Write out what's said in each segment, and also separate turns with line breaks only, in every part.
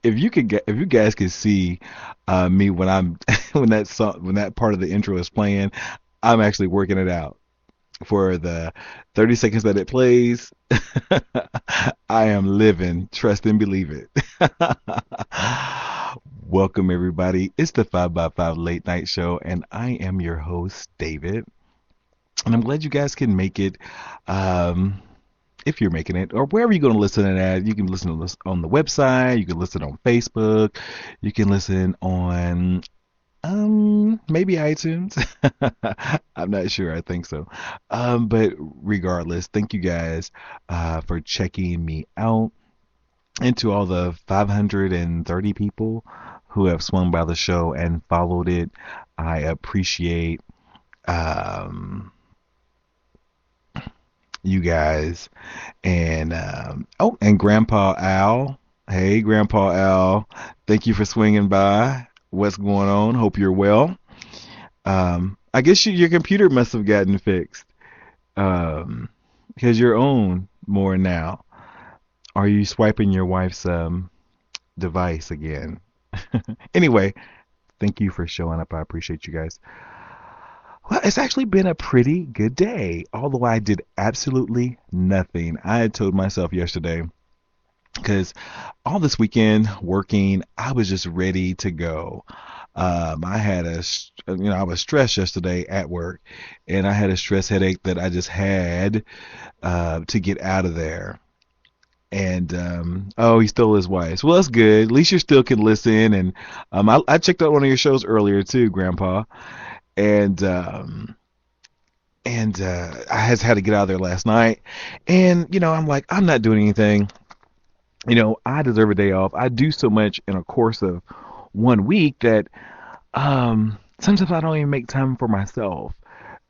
If you guys could see me when I'm when that part of the intro is playing, I'm actually working it out for the 30 seconds that it plays. I am living, trust and believe it. Welcome everybody. It's the 5 by 5 late night show, and I am your host David. And I'm glad you guys can make it. If you're making it, or wherever you're going to listen to that, you can listen to this on the website, you can listen on Facebook, you can listen on maybe iTunes. I'm not sure, I think so. But regardless, thank you guys for checking me out, and to all the 530 people who have swung by the show and followed it. I appreciate you guys. And and Grandpa Al. Hey, Grandpa Al, thank you for swinging by. What's going on? Hope you're well. I guess your computer must have gotten fixed, because you're on more now. Are you swiping your wife's device again? Anyway, thank you for showing up. I appreciate you guys. Well, it's actually been a pretty good day, although I did absolutely nothing. I had told myself yesterday, because all this weekend working, I was just ready to go. I was stressed yesterday at work, and I had a stress headache that I just had to get out of there. And he stole his wife. Well, that's good. At least you still can listen. And I checked out one of your shows earlier too, Grandpa. And I had to get out of there last night. And I'm like, I'm not doing anything. I deserve a day off. I do so much in a course of 1 week that sometimes I don't even make time for myself.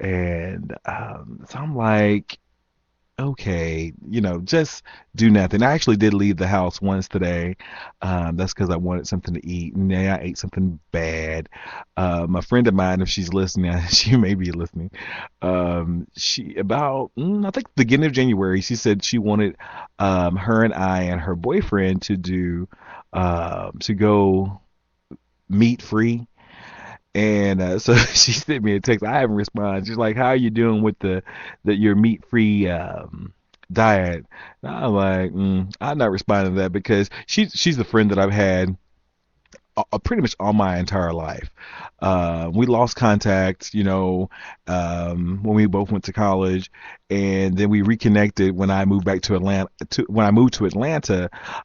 And so I'm like, okay, just do nothing. I actually did leave the house once today. That's because I wanted something to eat, and yeah, I ate something bad. A friend of mine, if she's listening, she may be listening. She I think the beginning of January, she said she wanted her and I and her boyfriend to go meat free. And so she sent me a text. I haven't responded. She's like, "How are you doing with your meat-free diet?" And I'm like, I'm not responding to that, because she's the friend that I've had pretty much all my entire life. We lost contact, when we both went to college, and then we reconnected when I moved back to Atlanta.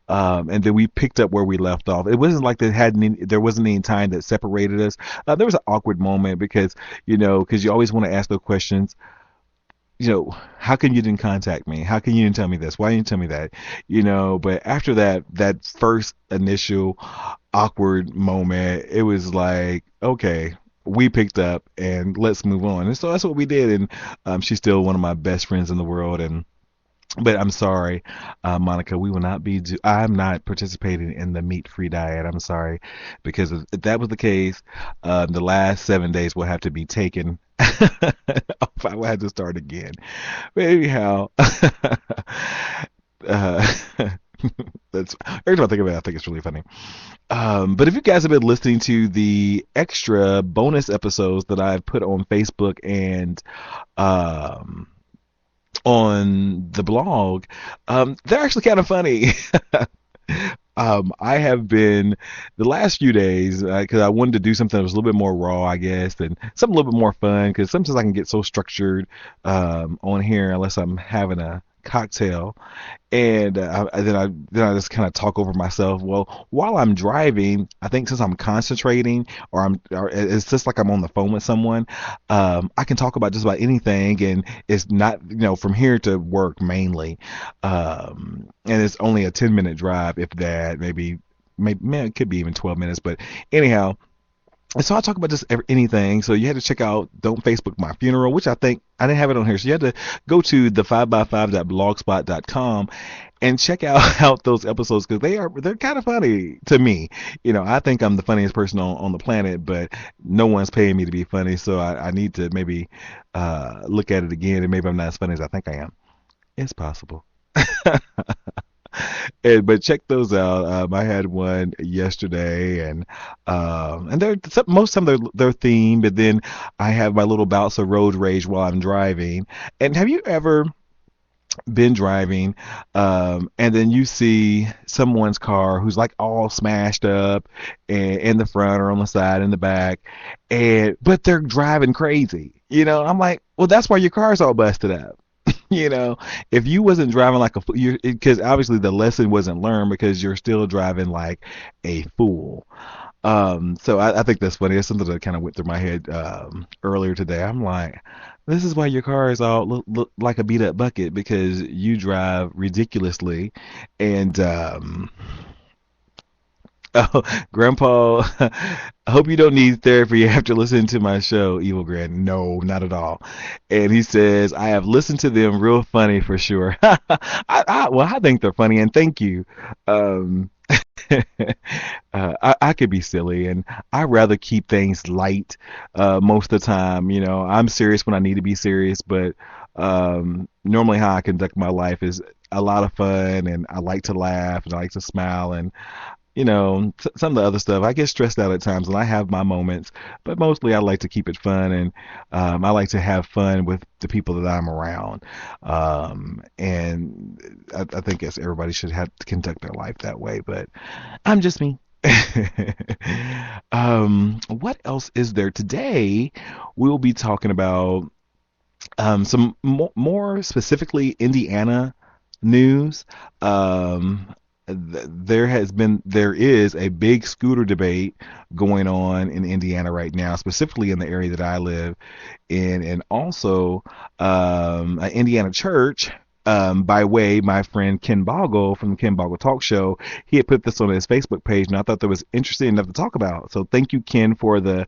And then we picked up where we left off. It wasn't like there wasn't any time that separated us. There was an awkward moment because you always want to ask those questions. How come you didn't contact me? How come you didn't tell me this? Why didn't you tell me that? But after that first initial awkward moment, it was like, okay, we picked up and let's move on. And so that's what we did. And she's still one of my best friends in the world. But I'm sorry, Monica, we will not be. I'm not participating in the meat-free diet. I'm sorry, because if that was the case, the last 7 days will have to be taken. I will have to start again. But anyhow, that's every time I think about it, I think it's really funny. But if you guys have been listening to the extra bonus episodes that I've put on Facebook and on the blog, they're actually kind of funny. I have been the last few days, because I wanted to do something that was a little bit more raw, I guess, and something a little bit more fun, because sometimes I can get so structured on here unless I'm having a cocktail, and then I just kind of talk over myself. Well, while I'm driving, I think since I'm concentrating, or it's just like I'm on the phone with someone, I can talk about just about anything, and it's not from here to work mainly, and it's only a 10-minute drive, if that, maybe maybe man, it could be even 12 minutes. But anyhow, and so I talk about just anything. So you had to check out Don't Facebook My Funeral, which I think I didn't have it on here. So you had to go to the 5by5.blogspot.com and check out those episodes because they're kind of funny to me. I think I'm the funniest person on the planet, but no one's paying me to be funny. So I need to maybe look at it again, and maybe I'm not as funny as I think I am. It's possible. But check those out. I had one yesterday, and they're most of them they're themed. But then I have my little bouts of road rage while I'm driving. And have you ever been driving, and then you see someone's car who's like all smashed up, and in the front or on the side in the back, but they're driving crazy? I'm like, well, that's why your car's all busted up. If you wasn't driving like because obviously the lesson wasn't learned because you're still driving like a fool. So I think that's funny. It's something that kind of went through my head earlier today. I'm like, this is why your car is all look like a beat up bucket because you drive ridiculously. And oh, Grandpa, I hope you don't need therapy after listening to my show, Evil Grand. No, not at all. And he says, I have listened to them, real funny for sure. Well, I think they're funny, and thank you. Um, I could be silly, and I rather keep things light most of the time. I'm serious when I need to be serious, but normally how I conduct my life is a lot of fun, and I like to laugh, and I like to smile, and some of the other stuff. I get stressed out at times, and I have my moments, but mostly I like to keep it fun, and I like to have fun with the people that I'm around. And I think yes, everybody should have to conduct their life that way, but I'm just me. What else is there today? We'll be talking about some more specifically Indiana news. There is a big scooter debate going on in Indiana right now, specifically in the area that I live in, and also an Indiana church. By way, my friend Ken Boggle from the Ken Boggle Talk Show, he had put this on his Facebook page, and I thought that was interesting enough to talk about. So thank you, Ken, for the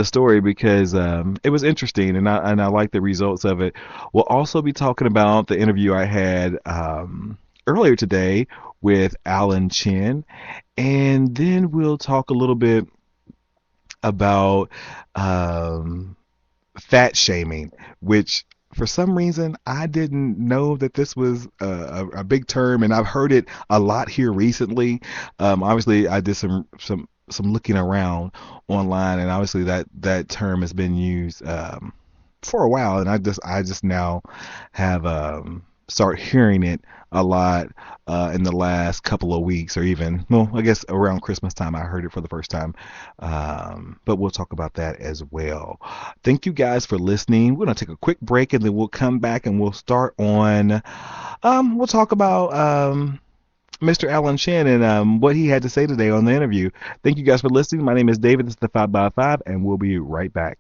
story because it was interesting, and I like the results of it. We'll also be talking about the interview I had earlier today with Alan Chin, and then we'll talk a little bit about fat shaming, which for some reason I didn't know that this was a big term, and I've heard it a lot here recently. Obviously, I did some looking around online, and obviously that term has been used for a while, and I just now have start hearing it a lot in the last couple of weeks, or even, well, I guess around Christmas time I heard it for the first time. But we'll talk about that as well. Thank you guys for listening. We're going to take a quick break, and then we'll come back and we'll start on, we'll talk about Mr. Alan Shen and what he had to say today on the interview. Thank you guys for listening. My name is David. This is the 5x5, and we'll be right back.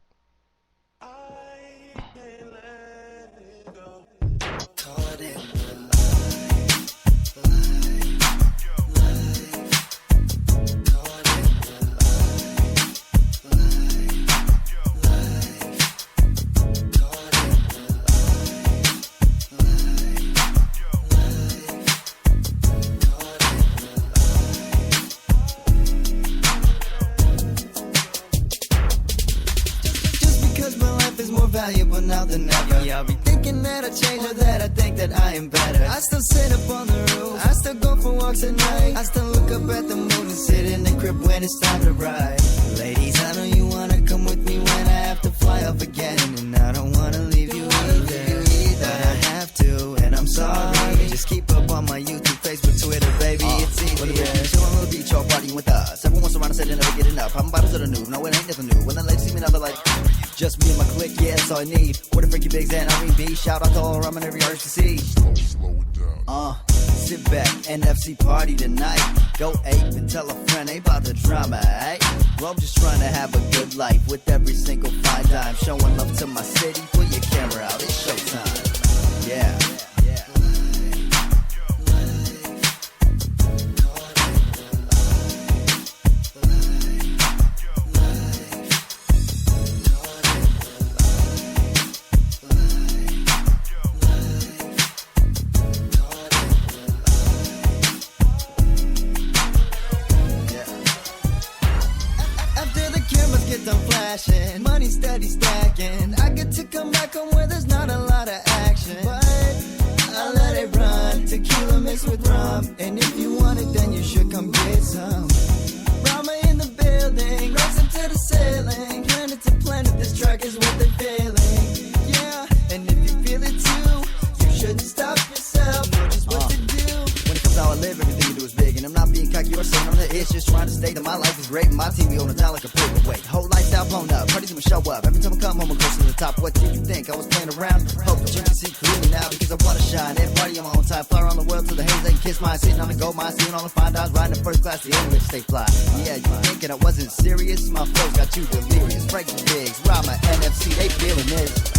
Valuable now than ever. Yeah, I'll be thinking that I changed or that I think that I am better. I still sit up on the roof, I still go for walks at night, I still look up at the moon and sit in the crib when it's time to ride. Ladies, I know you wanna come with me when I have to fly up again, and I don't wanna leave you either, but I have to, and I'm sorry. Just keep up on my YouTube, Facebook, Twitter, baby, it's easy. Chillin' on the beach, all partying with us. Everyone's around and said they never get enough. I'm bottles of the new, no, it ain't nothing new. When the ladies see me now, they're like, just me and my clique, yeah, that's all I need. Where the freaky bigs and R&B. Shout out to all around and every artist to see. Slow it down. Sit back, NFC party tonight. Go ape and tell a friend, ain't about the drama, eh? Well, I'm just trying to have a good life with every single fine dime. Showing love to my city, put your camera out, it's showtime. Yeah. flashing, money steady stacking. I get to come back home where there's not a lot of action, but I let it run. Tequila mixed with rum, and if you want it, then you should come get some. Rama in the building, rising to the ceiling. Planet to planet, this track is what they're feeling. Yeah, and if you feel it too, you shouldn't stop yourself. Know just what to do. When it comes to how I live, everything you do is big, and I'm not being cocky or saying I'm the itch. Just trying to state that my life is great, and my TV on the town like a paperweight. Whole lifestyle blown up, parties gonna show up. Every time I come home, I'm close to the top. What did you think? I was playing around. Hope that you can see clearly now, because I wanna shine. And party on my own time, fly around the world till the haze they can kiss mine. Sitting on the gold mine, seeing all the fine dimes, riding the first class, the only rich stay fly. Yeah, you thinking I wasn't serious? My flows got you delirious. Breaking bigs, Rama, NFC, they feeling this.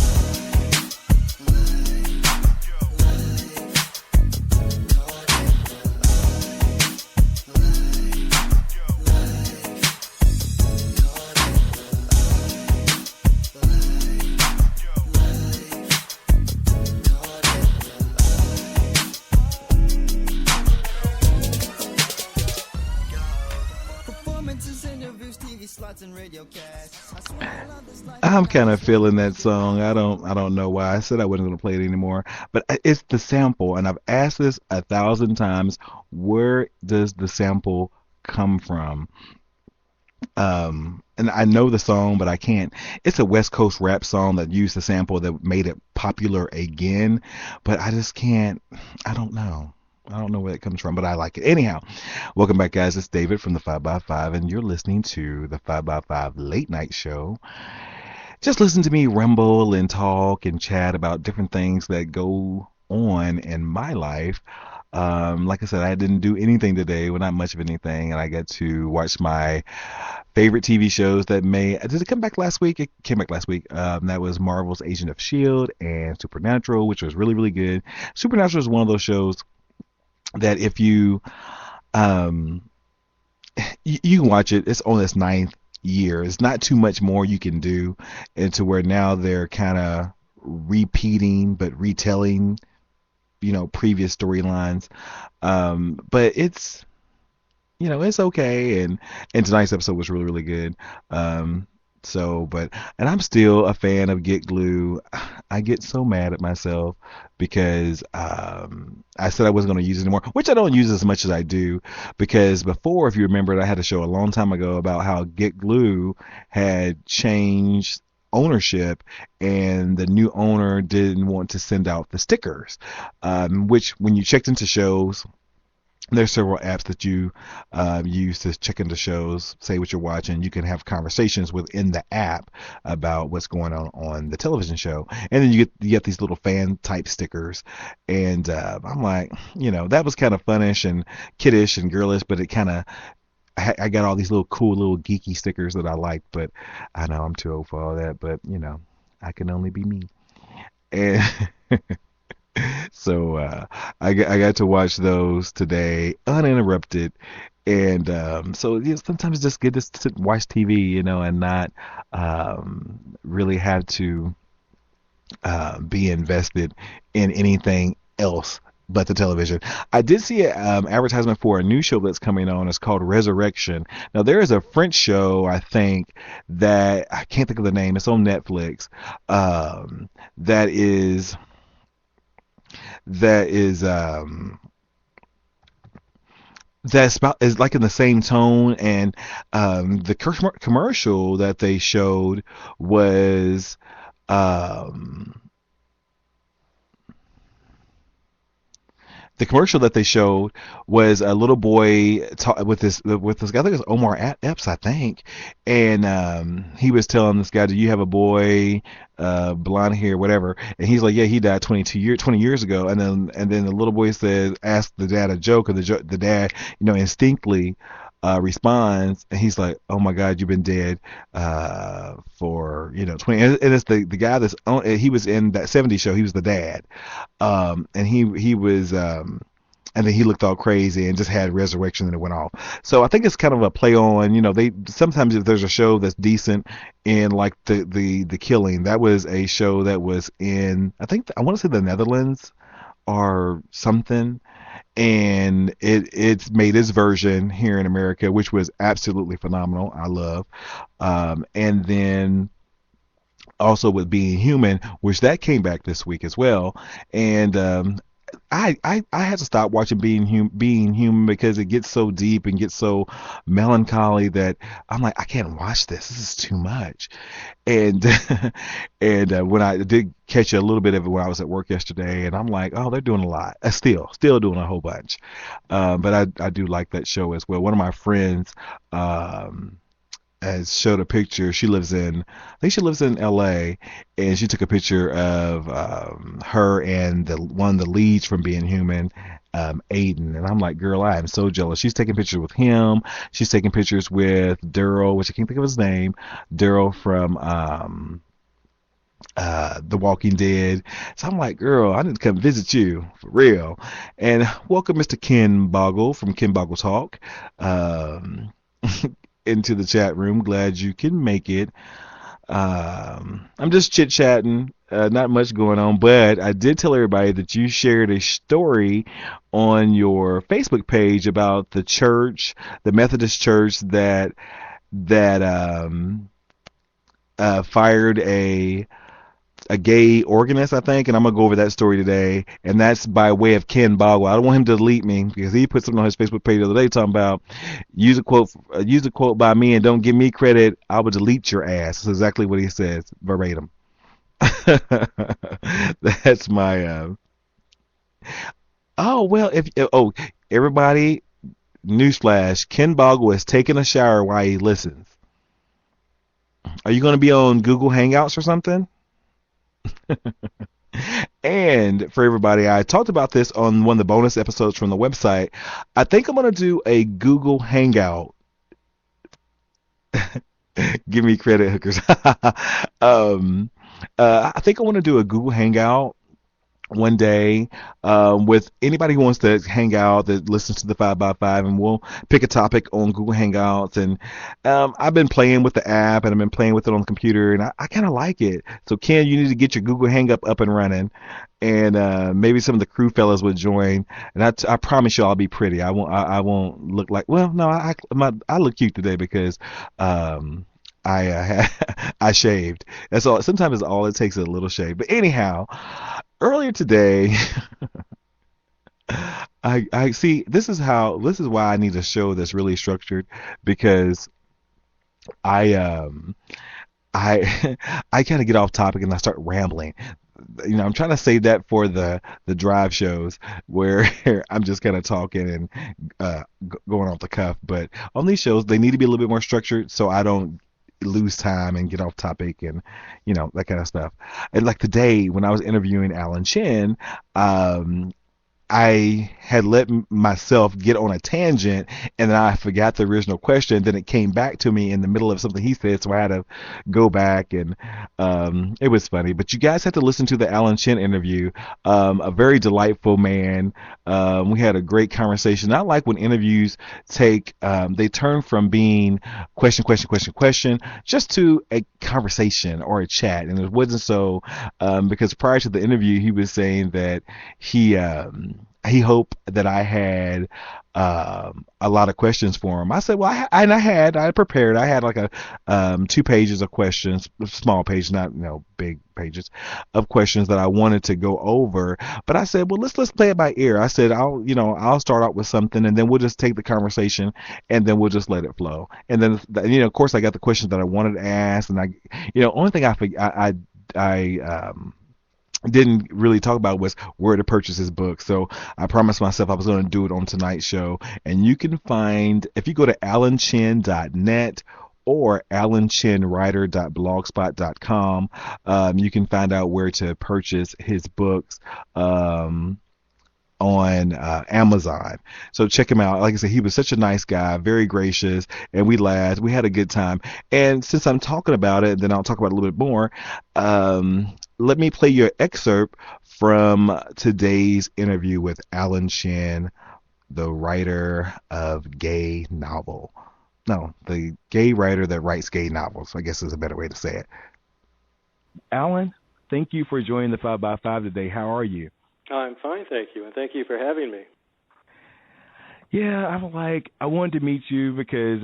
I'm kind of feeling that song. I don't know why. I said I wasn't going to play it anymore, but it's the sample, and I've asked this 1,000 times. Where does the sample come from? And I know the song, but I can't. It's a West Coast rap song that used the sample that made it popular again, but I just can't. I don't know. I don't know where it comes from, but I like it. Anyhow, welcome back, guys. It's David from the 5x5, and you're listening to the 5x5 Late Night Show. Just listen to me rumble and talk and chat about different things that go on in my life. Like I said, I didn't do anything today, well, not much of anything, and I got to watch my favorite TV shows that did it come back last week? It came back last week. That was Marvel's Agent of S.H.I.E.L.D. and Supernatural, which was really, really good. Supernatural is one of those shows that if you you can watch it, it's on its ninth year. It's not too much more you can do, and to where now they're kind of repeating but retelling, previous storylines. But it's okay, and tonight's episode was really, really good. And I'm still a fan of Get Glue. I get so mad at myself because I said I wasn't going to use it anymore, which I don't use as much as I do, because before, if you remember, I had a show a long time ago about how Get Glue had changed ownership, and the new owner didn't want to send out the stickers, which when you checked into shows, there's several apps that you use to check into shows, say what you're watching. You can have conversations within the app about what's going on the television show, and then you get these little fan type stickers. And I'm like, that was kind of funnish and kiddish and girlish, but it kind of, I got all these little cool little geeky stickers that I like, but I know I'm too old for all that. But I can only be me. And so I got to watch those today uninterrupted, and so sometimes it's just good to sit and watch TV, and not really have to be invested in anything else but the television. I did see an advertisement for a new show that's coming on. It's called Resurrection. Now, there is a French show, I think, that I can't think of the name. It's on Netflix. That is is like in the same tone, and the commercial that they showed was the commercial that they showed was a little boy with this guy. I think it's Omar Epps, I think, and he was telling this guy, "Do you have a boy, blonde hair, whatever?" And he's like, "Yeah, he died 20 years ago." And then the little boy asked the dad a joke, and the dad, instinctively responds, and he's like, "Oh my God, you've been dead for 20." And it's the guy that's on. He was in that '70s show. He was the dad, and he was. And then he looked all crazy and just had resurrection, and it went off. So I think it's kind of a play on, they sometimes, if there's a show that's decent in like the Killing, that was a show that was in, I want to say the Netherlands or something. and it's made its version here in America, which was absolutely phenomenal. I love. And then also with Being Human, which that came back this week as well. And I had to stop watching Being Human because it gets so deep and gets so melancholy that I'm like, I can't watch this. This is too much. And and when I did catch a little bit of it when I was at work yesterday, and I'm like, oh, they're doing a lot. Still doing a whole bunch. But I do like that show as well. One of my friends um, has showed a picture. I think she lives in L.A. and she took a picture of her and the one of the leads from Being Human, Aiden. And I'm like, girl, I am so jealous. She's taking pictures with him. She's taking pictures with Daryl, which I can't think of his name. Daryl from The Walking Dead. So I'm like, girl, I need to come visit you for real. And welcome, Mr. Ken Boggle from Ken Boggle Talk. Um, into the chat room. Glad you can make it. I'm just chit chatting, not much going on, but I did tell everybody that you shared a story on your Facebook page about the church, the Methodist church that fired a gay organist, I think, and I'm gonna go over that story today. And that's by way of Ken Boggle. I don't want him to delete me because he put something on his Facebook page the other day talking about use a quote by me and don't give me credit. I will delete your ass. That's exactly what he says verbatim. That's my. Oh well, if oh everybody, newsflash: Ken Boggle is taking a shower while he listens. Are you gonna be on Google Hangouts or something? And for everybody, I talked about this on one of the bonus episodes from the website. I think I'm going to do a Google Hangout. Give me credit, hookers. um, I think I want to do a Google Hangout one day with anybody who wants to hang out that listens to the 5 by 5, and we'll pick a topic on Google Hangouts. And I've been playing with the app and I've been playing with it on the computer, and I kind of like it. So Ken, you need to get your Google Hangout up and running, and maybe some of the crew fellas would join. And I promise you I'll be pretty. I won't look like, well, no, I look cute today because I shaved. That's all. Sometimes it's all it takes is a little shave. But anyhow, earlier today, I see this is why I need a show that's really structured, because I I I kind of get off topic and I start rambling. I'm trying to save that for the drive shows where I'm just kind of talking and going off the cuff. But on these shows, they need to be a little bit more structured so I don't lose time and get off topic and that kind of stuff. And like today when I was interviewing Alan Chin, I had let myself get on a tangent, and then I forgot the original question. Then it came back to me in the middle of something he said, so I had to go back, and it was funny. But you guys had to listen to the Alan Chin interview. A very delightful man. We had a great conversation. I like when interviews they turn from being question, just to a conversation or a chat. And it wasn't so, because prior to the interview, he was saying that he hoped that I had a lot of questions for him. I said, well, I prepared. I had like a 2 pages of questions, small pages, not big pages of questions that I wanted to go over. But I said, well, let's play it by ear. I said, I'll start out with something, and then we'll just take the conversation, and then we'll just let it flow. And then of course, I got the questions that I wanted to ask, and only thing I didn't really talk about was where to purchase his book. So I promised myself I was going to do it on tonight's show. And you can find, if you go to alanchin.net or alanchinwriter.blogspot.com, you can find out where to purchase his books. On Amazon. So check him out. Like I said, he was such a nice guy, very gracious, and we laughed. We had a good time. And since I'm talking about it, then I'll talk about it a little bit more. Let me play you an excerpt from today's interview with Alan Chin, the writer of gay novel. No, the gay writer that writes gay novels, I guess is a better way to say it. Alan, thank you for joining the 5 by 5 today. How are you?
I'm fine, thank you, and thank you for having me.
Yeah, I'm like, I wanted to meet you because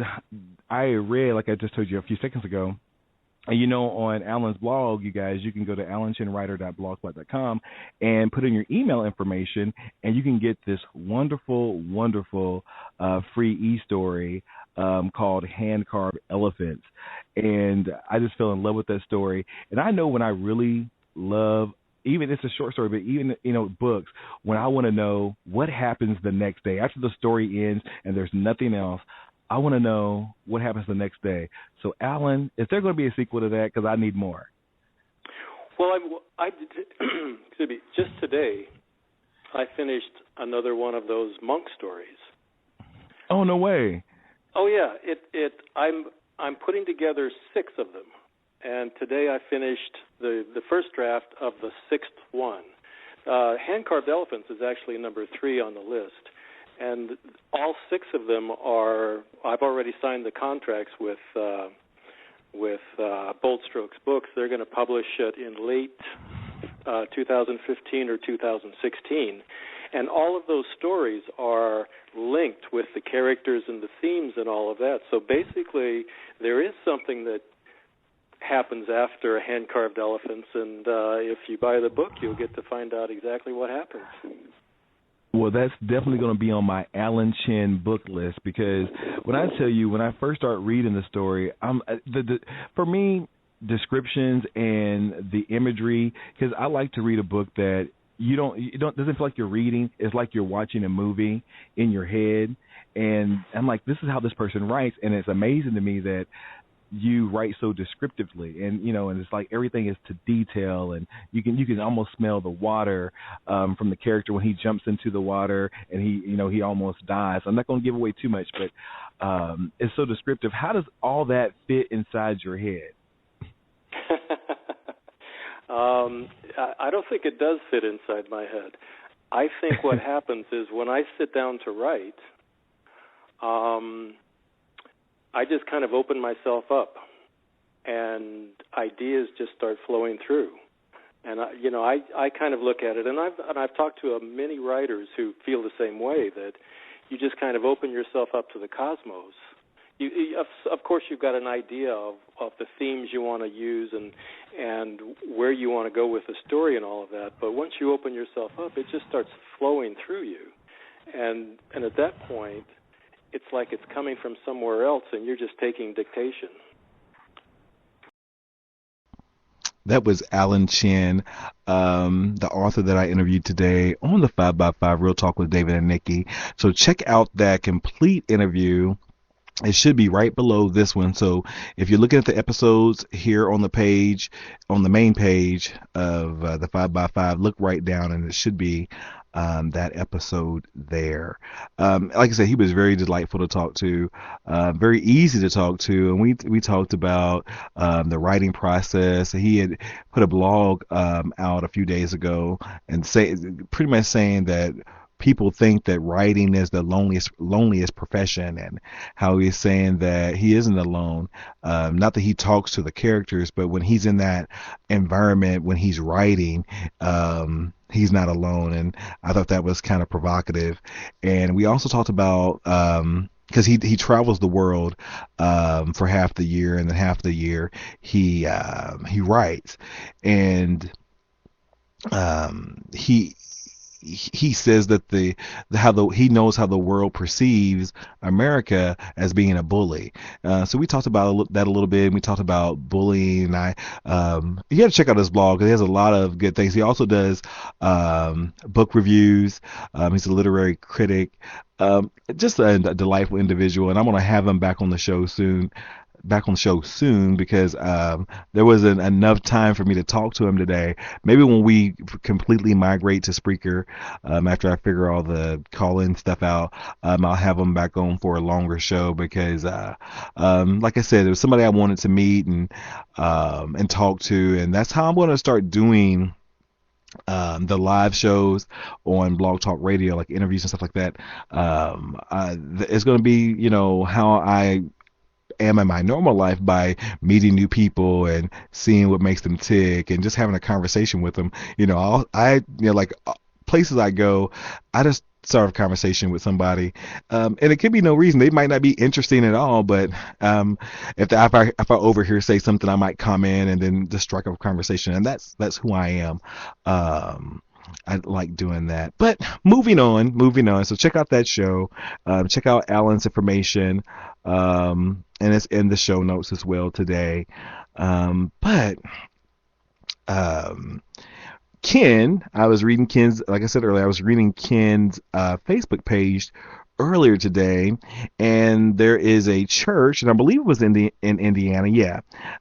I read, like I just told you a few seconds ago, and on Alan's blog, you guys, you can go to alanchinwriter.blogspot.com and put in your email information, and you can get this wonderful, wonderful free e-story called Hand Carved Elephants. And I just fell in love with that story. And I know when I really love, even it's a short story, but even books, when I want to know what happens the next day after the story ends and there's nothing else, I want to know what happens the next day. So, Alan, is there going to be a sequel to that? Because I need more.
Well, excuse me, just today, I finished another one of those monk stories.
Oh, no way.
Oh yeah, I'm putting together 6 of them, and today I finished the first draft of the 6th one. Hand Carved Elephants is actually number 3 on the list, and all 6 of them are. I've already signed the contracts with Bold Strokes Books. They're going to publish it in late 2015 or 2016. And all of those stories are linked with the characters and the themes and all of that. So basically, there is something that happens after Hand-Carved Elephants, and if you buy the book, you'll get to find out exactly what happens.
Well, that's definitely going to be on my Alan Chin book list, because when I tell you, when I first start reading the story, for me, descriptions and the imagery, because I like to read a book that you don't doesn't feel like you're reading. It's like you're watching a movie in your head. And I'm like, this is how this person writes, and it's amazing to me that you write so descriptively, and and it's like everything is to detail, and you can almost smell the water from the character when he jumps into the water and he almost dies. I'm not going to give away too much, but it's so descriptive. How does all that fit inside your head?
I don't think it does fit inside my head. I think what happens is when I sit down to write, I just kind of open myself up, and ideas just start flowing through. And I kind of look at it, and I've talked to many writers who feel the same way, that you just kind of open yourself up to the cosmos. Of course, you've got an idea of the themes you want to use and where you want to go with the story and all of that. But once you open yourself up, it just starts flowing through you, and at that point, it's like it's coming from somewhere else, and you're just taking dictation.
That was Alan Chin, the author that I interviewed today on the 5x5 Real Talk with David and Nikki. So check out that complete interview. It should be right below this one. So if you're looking at the episodes here on the page, on the main page of the 5x5, look right down, and it should be that episode there. Like I said, he was very delightful to talk to, very easy to talk to, and we talked about the writing process. He had put a blog out a few days ago and pretty much saying that people think that writing is the loneliest profession, and how he's saying that he isn't alone. Not that he talks to the characters, but when he's in that environment, when he's writing, he's not alone. And I thought that was kind of provocative. And we also talked about because he travels the world for half the year, and then half the year he writes, and he says that he knows how the world perceives America as being a bully. So we talked about that a little bit. And we talked about bullying. You got to check out his blog, because he has a lot of good things. He also does book reviews. He's a literary critic. Just a delightful individual, and I'm going to have him back on the show soon. Because there wasn't enough time for me to talk to him today. Maybe when we completely migrate to Spreaker, after I figure all the call-in stuff out, I'll have him back on for a longer show, because like I said, it was somebody I wanted to meet and talk to, and that's how I'm going to start doing the live shows on Blog Talk Radio, like interviews and stuff like that. It's going to be, how I am in my normal life, by meeting new people and seeing what makes them tick and just having a conversation with them. places I go, I just start a conversation with somebody, and it could be no reason. They might not be interesting at all, but if I overhear say something, I might comment and then just strike up a conversation, and that's who I am. I like doing that. But moving on. So check out that show. Check out Alan's information, and it's in the show notes as well today. But um, Ken, I was reading Ken's, like I said earlier, I was reading Ken's Facebook page earlier today, and there is a church, and I believe it was in Indiana, yeah.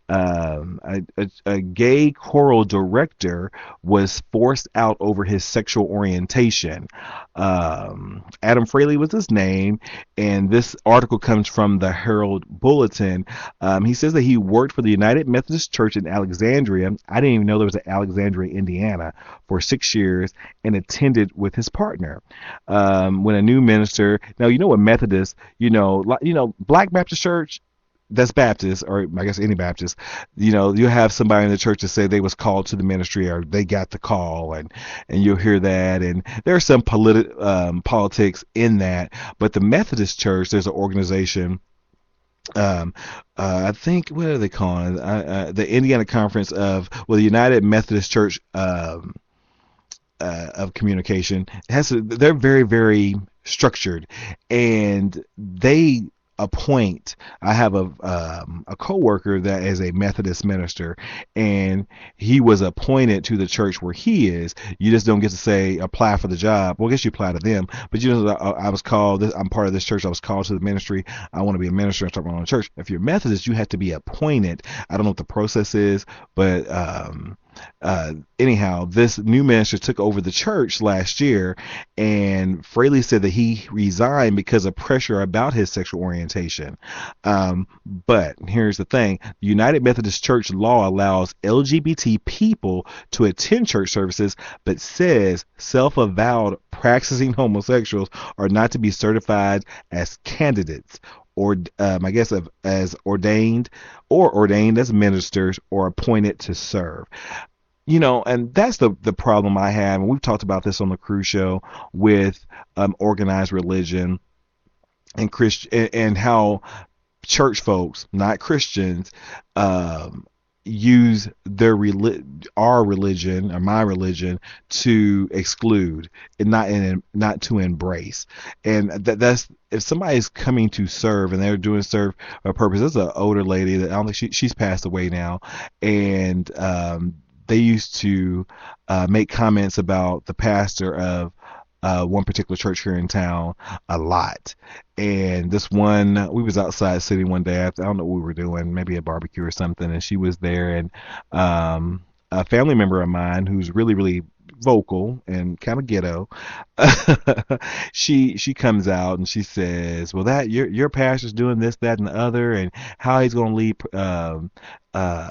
A gay choral director was forced out over his sexual orientation. Adam Fraley was his name, and this article comes from the Herald Bulletin. He says that he worked for the United Methodist Church in Alexandria. I didn't even know there was an Alexandria, Indiana, for 6 years, and attended with his partner. When a new minister, now you know what Methodist, Black Baptist Church, that's Baptist, or I guess any Baptist, you have somebody in the church that say they was called to the ministry or they got the call, and you'll hear that, and there's some politics in that. But the Methodist Church, there's an organization. I think, what are they calling it? The Indiana Conference the United Methodist Church of Communication. They're very, very structured, and they appoint. I have a coworker that is a Methodist minister, and he was appointed to the church where he is. You just don't get to say apply for the job. Well, I guess you apply to them, but I was called. I'm part of this church. I was called to the ministry. I want to be a minister and start my own church. If you're Methodist, you have to be appointed. I don't know what the process is, but anyhow, this new minister took over the church last year, and Fraley said that he resigned because of pressure about his sexual orientation. But here's the thing: the United Methodist Church law allows LGBT people to attend church services, but says self-avowed practicing homosexuals are not to be certified as candidates, or I guess as ordained as ministers or appointed to serve. And that's the problem I have, and we've talked about this on the Cruise Show with organized religion and Christian, and how church folks, not Christians, use our religion or my religion to exclude and not to embrace. And that's, if somebody's coming to serve and they're doing serve a purpose. There's an older lady that I don't think she's passed away now, and they used to make comments about the pastor of one particular church here in town a lot. And this one, we was outside sitting one day. I don't know what we were doing, maybe a barbecue or something, and she was there, and a family member of mine who's really, really vocal and kind of ghetto, she comes out and she says, well, that your pastor's doing this, that, and the other, and how he's going to lead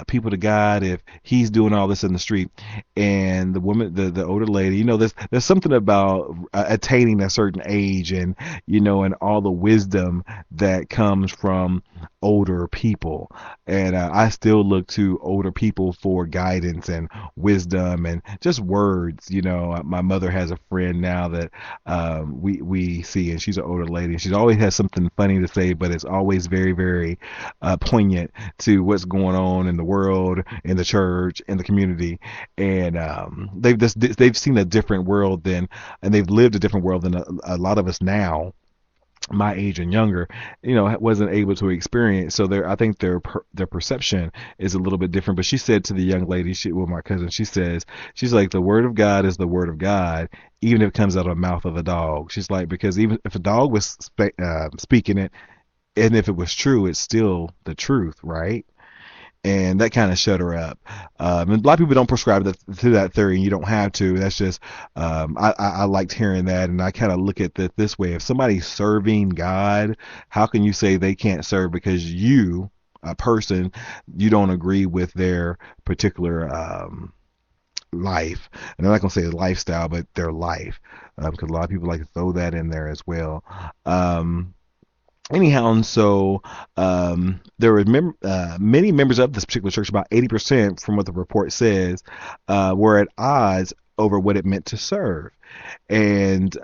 people to God if he's doing all this in the street. And the woman, the older lady, there's something about attaining a certain age, and and all the wisdom that comes from older people. And I still look to older people for guidance and wisdom and just words. My mother has a friend now that we see, and she's an older lady, and she always has something funny to say, but it's always very, very poignant to what's going on in the world, in the church, in the community. And they've seen a different world and they've lived a different world than a lot of us now, my age and younger, wasn't able to experience. So I think their perception is a little bit different. But she said to the young lady, my cousin, she's like, the word of God is the word of God, even if it comes out of the mouth of a dog. She's like, because even if a dog was speaking it, and if it was true, it's still the truth, right? And that kind of shut her up. And a lot of people don't prescribe to that theory, and you don't have to. That's just, I liked hearing that, and I kind of look at it this way. If somebody's serving God, how can you say they can't serve because you, a person, you don't agree with their particular life? And I'm not going to say lifestyle, but their life, because a lot of people like to throw that in there as well. Anyhow, and so there were many members of this particular church, about 80% from what the report says, were at odds over what it meant to serve. And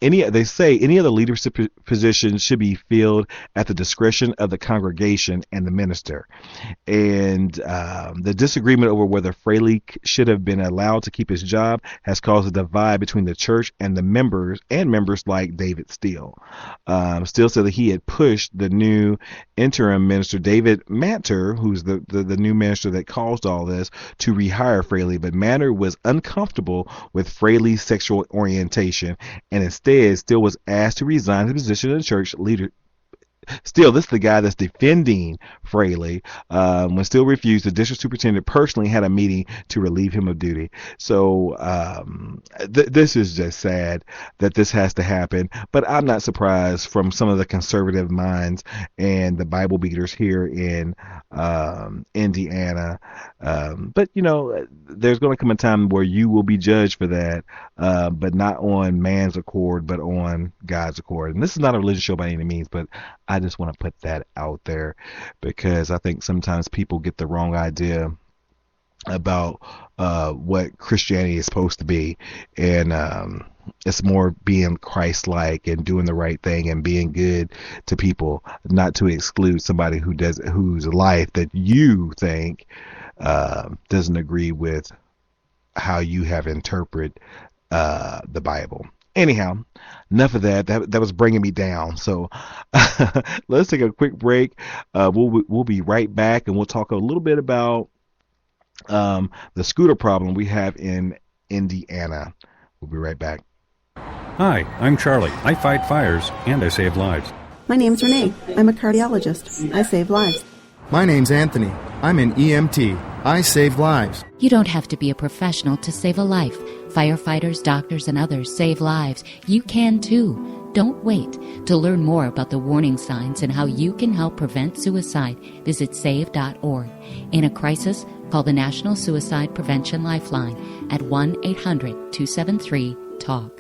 they say any of the leadership positions should be filled at the discretion of the congregation and the minister. And the disagreement over whether Fraley should have been allowed to keep his job has caused a divide between the church and the members like David Steele. Steele said that he had pushed the new interim minister, David Manter, who's the new minister that caused all this, to rehire Fraley, but Manter was uncomfortable with Fraley's sexual orientation, and instead Steele was asked to resign his position in the church leader. Still, this is the guy that's defending Fraley. When Steele refused, the district superintendent personally had a meeting to relieve him of duty. So this is just sad that this has to happen. But I'm not surprised from some of the conservative minds and the Bible beaters here in Indiana. But, there's going to come a time where you will be judged for that, but not on man's accord, but on God's accord. And this is not a religious show by any means, but I just want to put that out there because I think sometimes people get the wrong idea about what Christianity is supposed to be, and it's more being Christ-like and doing the right thing and being good to people, not to exclude somebody whose life that you think doesn't agree with how you have interpreted the Bible. Anyhow, enough of that. That was bringing me down. So let's take a quick break. We'll be right back, and we'll talk a little bit about the scooter problem we have in Indiana. We'll be right back.
Hi, I'm Charlie. I fight fires and I save lives.
My name's Renee. I'm a cardiologist. I save lives.
My name's Anthony. I'm an EMT. I save lives.
You don't have to be a professional to save a life. Firefighters, doctors, and others save lives. You can too. Don't wait. To learn more about the warning signs and how you can help prevent suicide, visit save.org. In a crisis, call the National Suicide Prevention Lifeline at 1-800-273-TALK.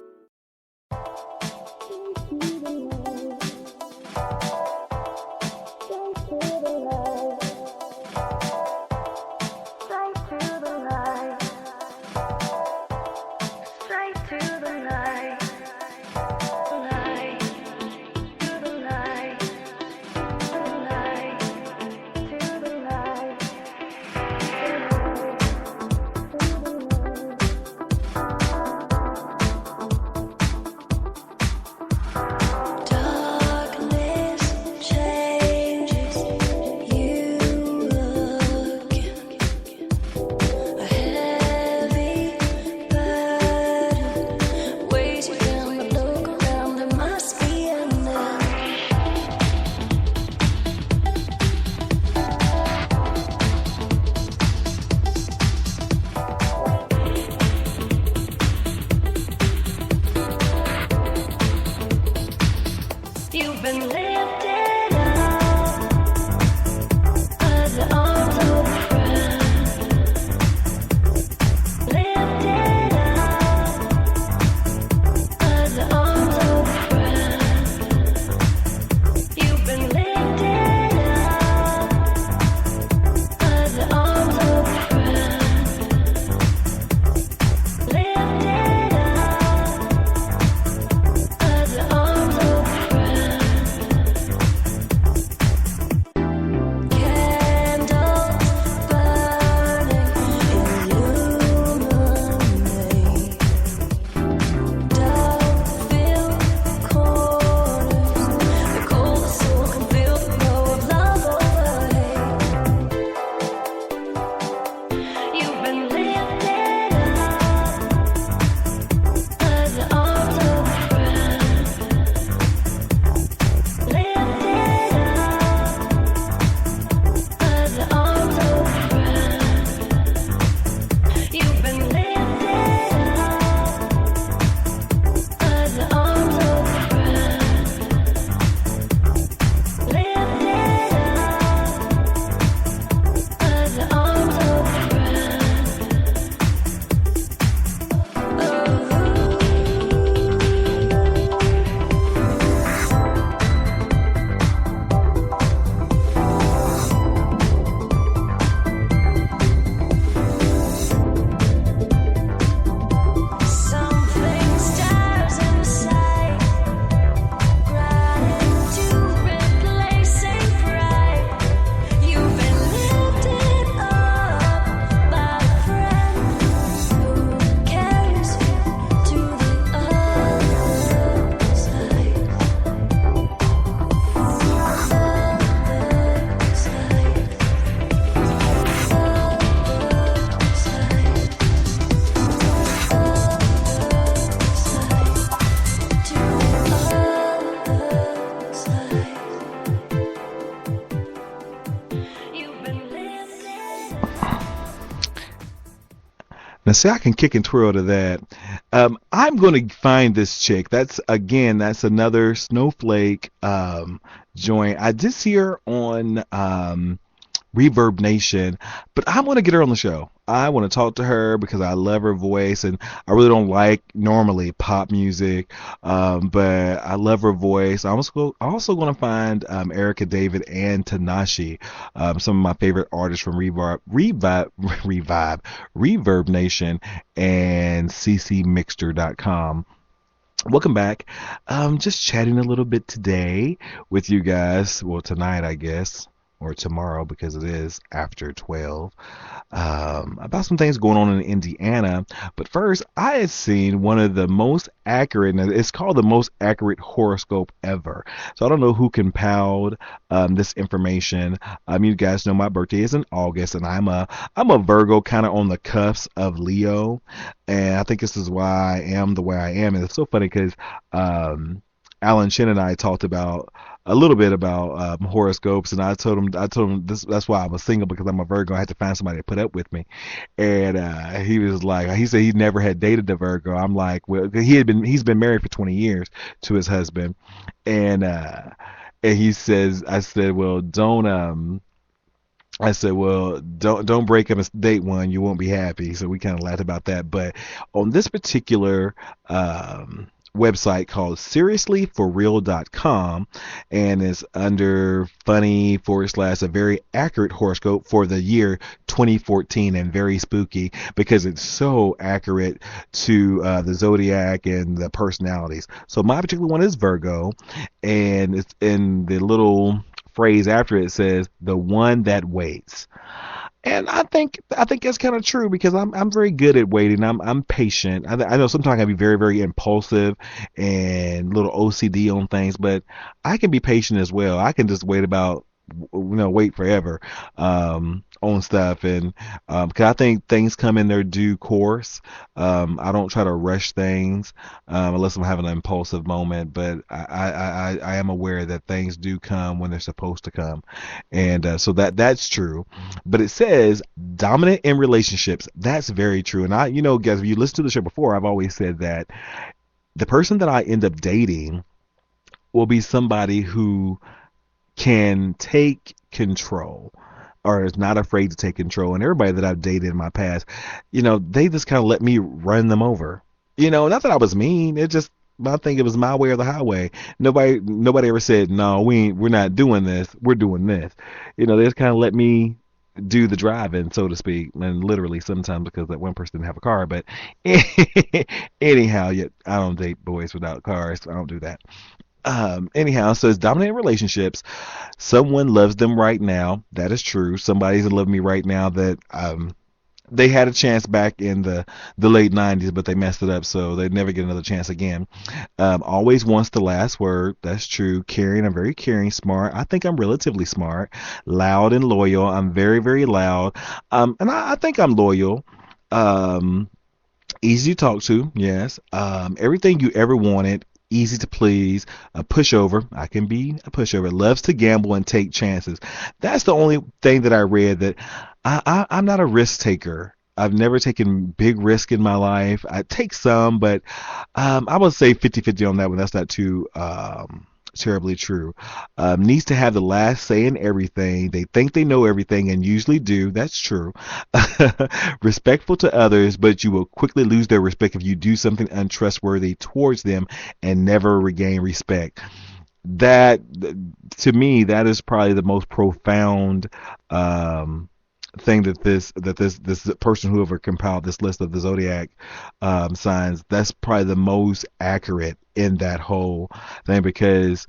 Now, see, I can kick and twirl to that. I'm going to find this chick. That's another snowflake joint. I did see her on Reverb Nation, but I want to get her on the show. I want to talk to her because I love her voice, and I really don't like normally pop music, but I love her voice. I'm also going to find Erica David and Tanashi, some of my favorite artists from Reverb Nation, and ccmixter.com. Welcome back. Just chatting a little bit today with you guys. Well, tonight, I guess, or tomorrow because it is after 12, about some things going on in Indiana. But first, I had seen one of the most accurate, and it's called the most accurate horoscope ever. So I don't know who compiled this information. You guys know my birthday is in August, and I'm a Virgo, kind of on the cusp of Leo, and I think this is why I am the way I am. And it's so funny because Alan Shin and I talked about a little bit about horoscopes, and I told him that's why I was single, because I'm a Virgo. I had to find somebody to put up with me, and he said he never had dated a Virgo. I'm like, well, he's been married for 20 years to his husband, and he says, I said, well, don't break up a date one. You won't be happy. So we kind of laughed about that. But on this particular website called seriouslyforreal.com, and it's under funny / a very accurate horoscope for the year 2014, and very spooky because it's so accurate to the zodiac and the personalities. So my particular one is Virgo, and it's in the little phrase after it says the one that waits. And I think that's kind of true, because I'm very good at waiting. I'm patient. I know sometimes I can be very, very impulsive and a little OCD on things, but I can be patient as well. I can just wait forever on stuff, and because I think things come in their due course. I don't try to rush things unless I'm having an impulsive moment, but I am aware that things do come when they're supposed to come, and so that's true. But it says dominant in relationships. That's very true. And guys, if you listen to the show before, I've always said that the person that I end up dating will be somebody who can take control, or is not afraid to take control. And everybody that I've dated in my past, they just kind of let me run them over. Not that I was mean. I think it was my way or the highway. Nobody ever said, no, we're not doing this. We're doing this. They just kind of let me do the driving, so to speak, and literally sometimes, because that one person didn't have a car. But anyhow, yet I don't date boys without cars. So I don't do that. Anyhow, so it's dominant relationships. Someone loves them right now. That is true. Somebody's in love with me right now that they had a chance back in the late 90s, but they messed it up, so they never get another chance again. Always wants the last word. That's true. Caring. I'm very caring. Smart. I think I'm relatively smart. Loud and loyal. I'm very, very loud. And I think I'm loyal. Easy to talk to. Yes. Everything you ever wanted. Easy to please, a pushover. I can be a pushover. Loves to gamble and take chances. That's the only thing that I read, that I'm not a risk taker. I've never taken big risk in my life. I take some, but I would say 50-50 on that one. That's not too terribly true. Needs to have the last say in everything. They think they know everything, and usually do. That's true. Respectful to others, but you will quickly lose their respect if you do something untrustworthy towards them and never regain respect. That, to me, that is probably the most profound thing that this person, whoever compiled this list of the zodiac signs, that's probably the most accurate in that whole thing, because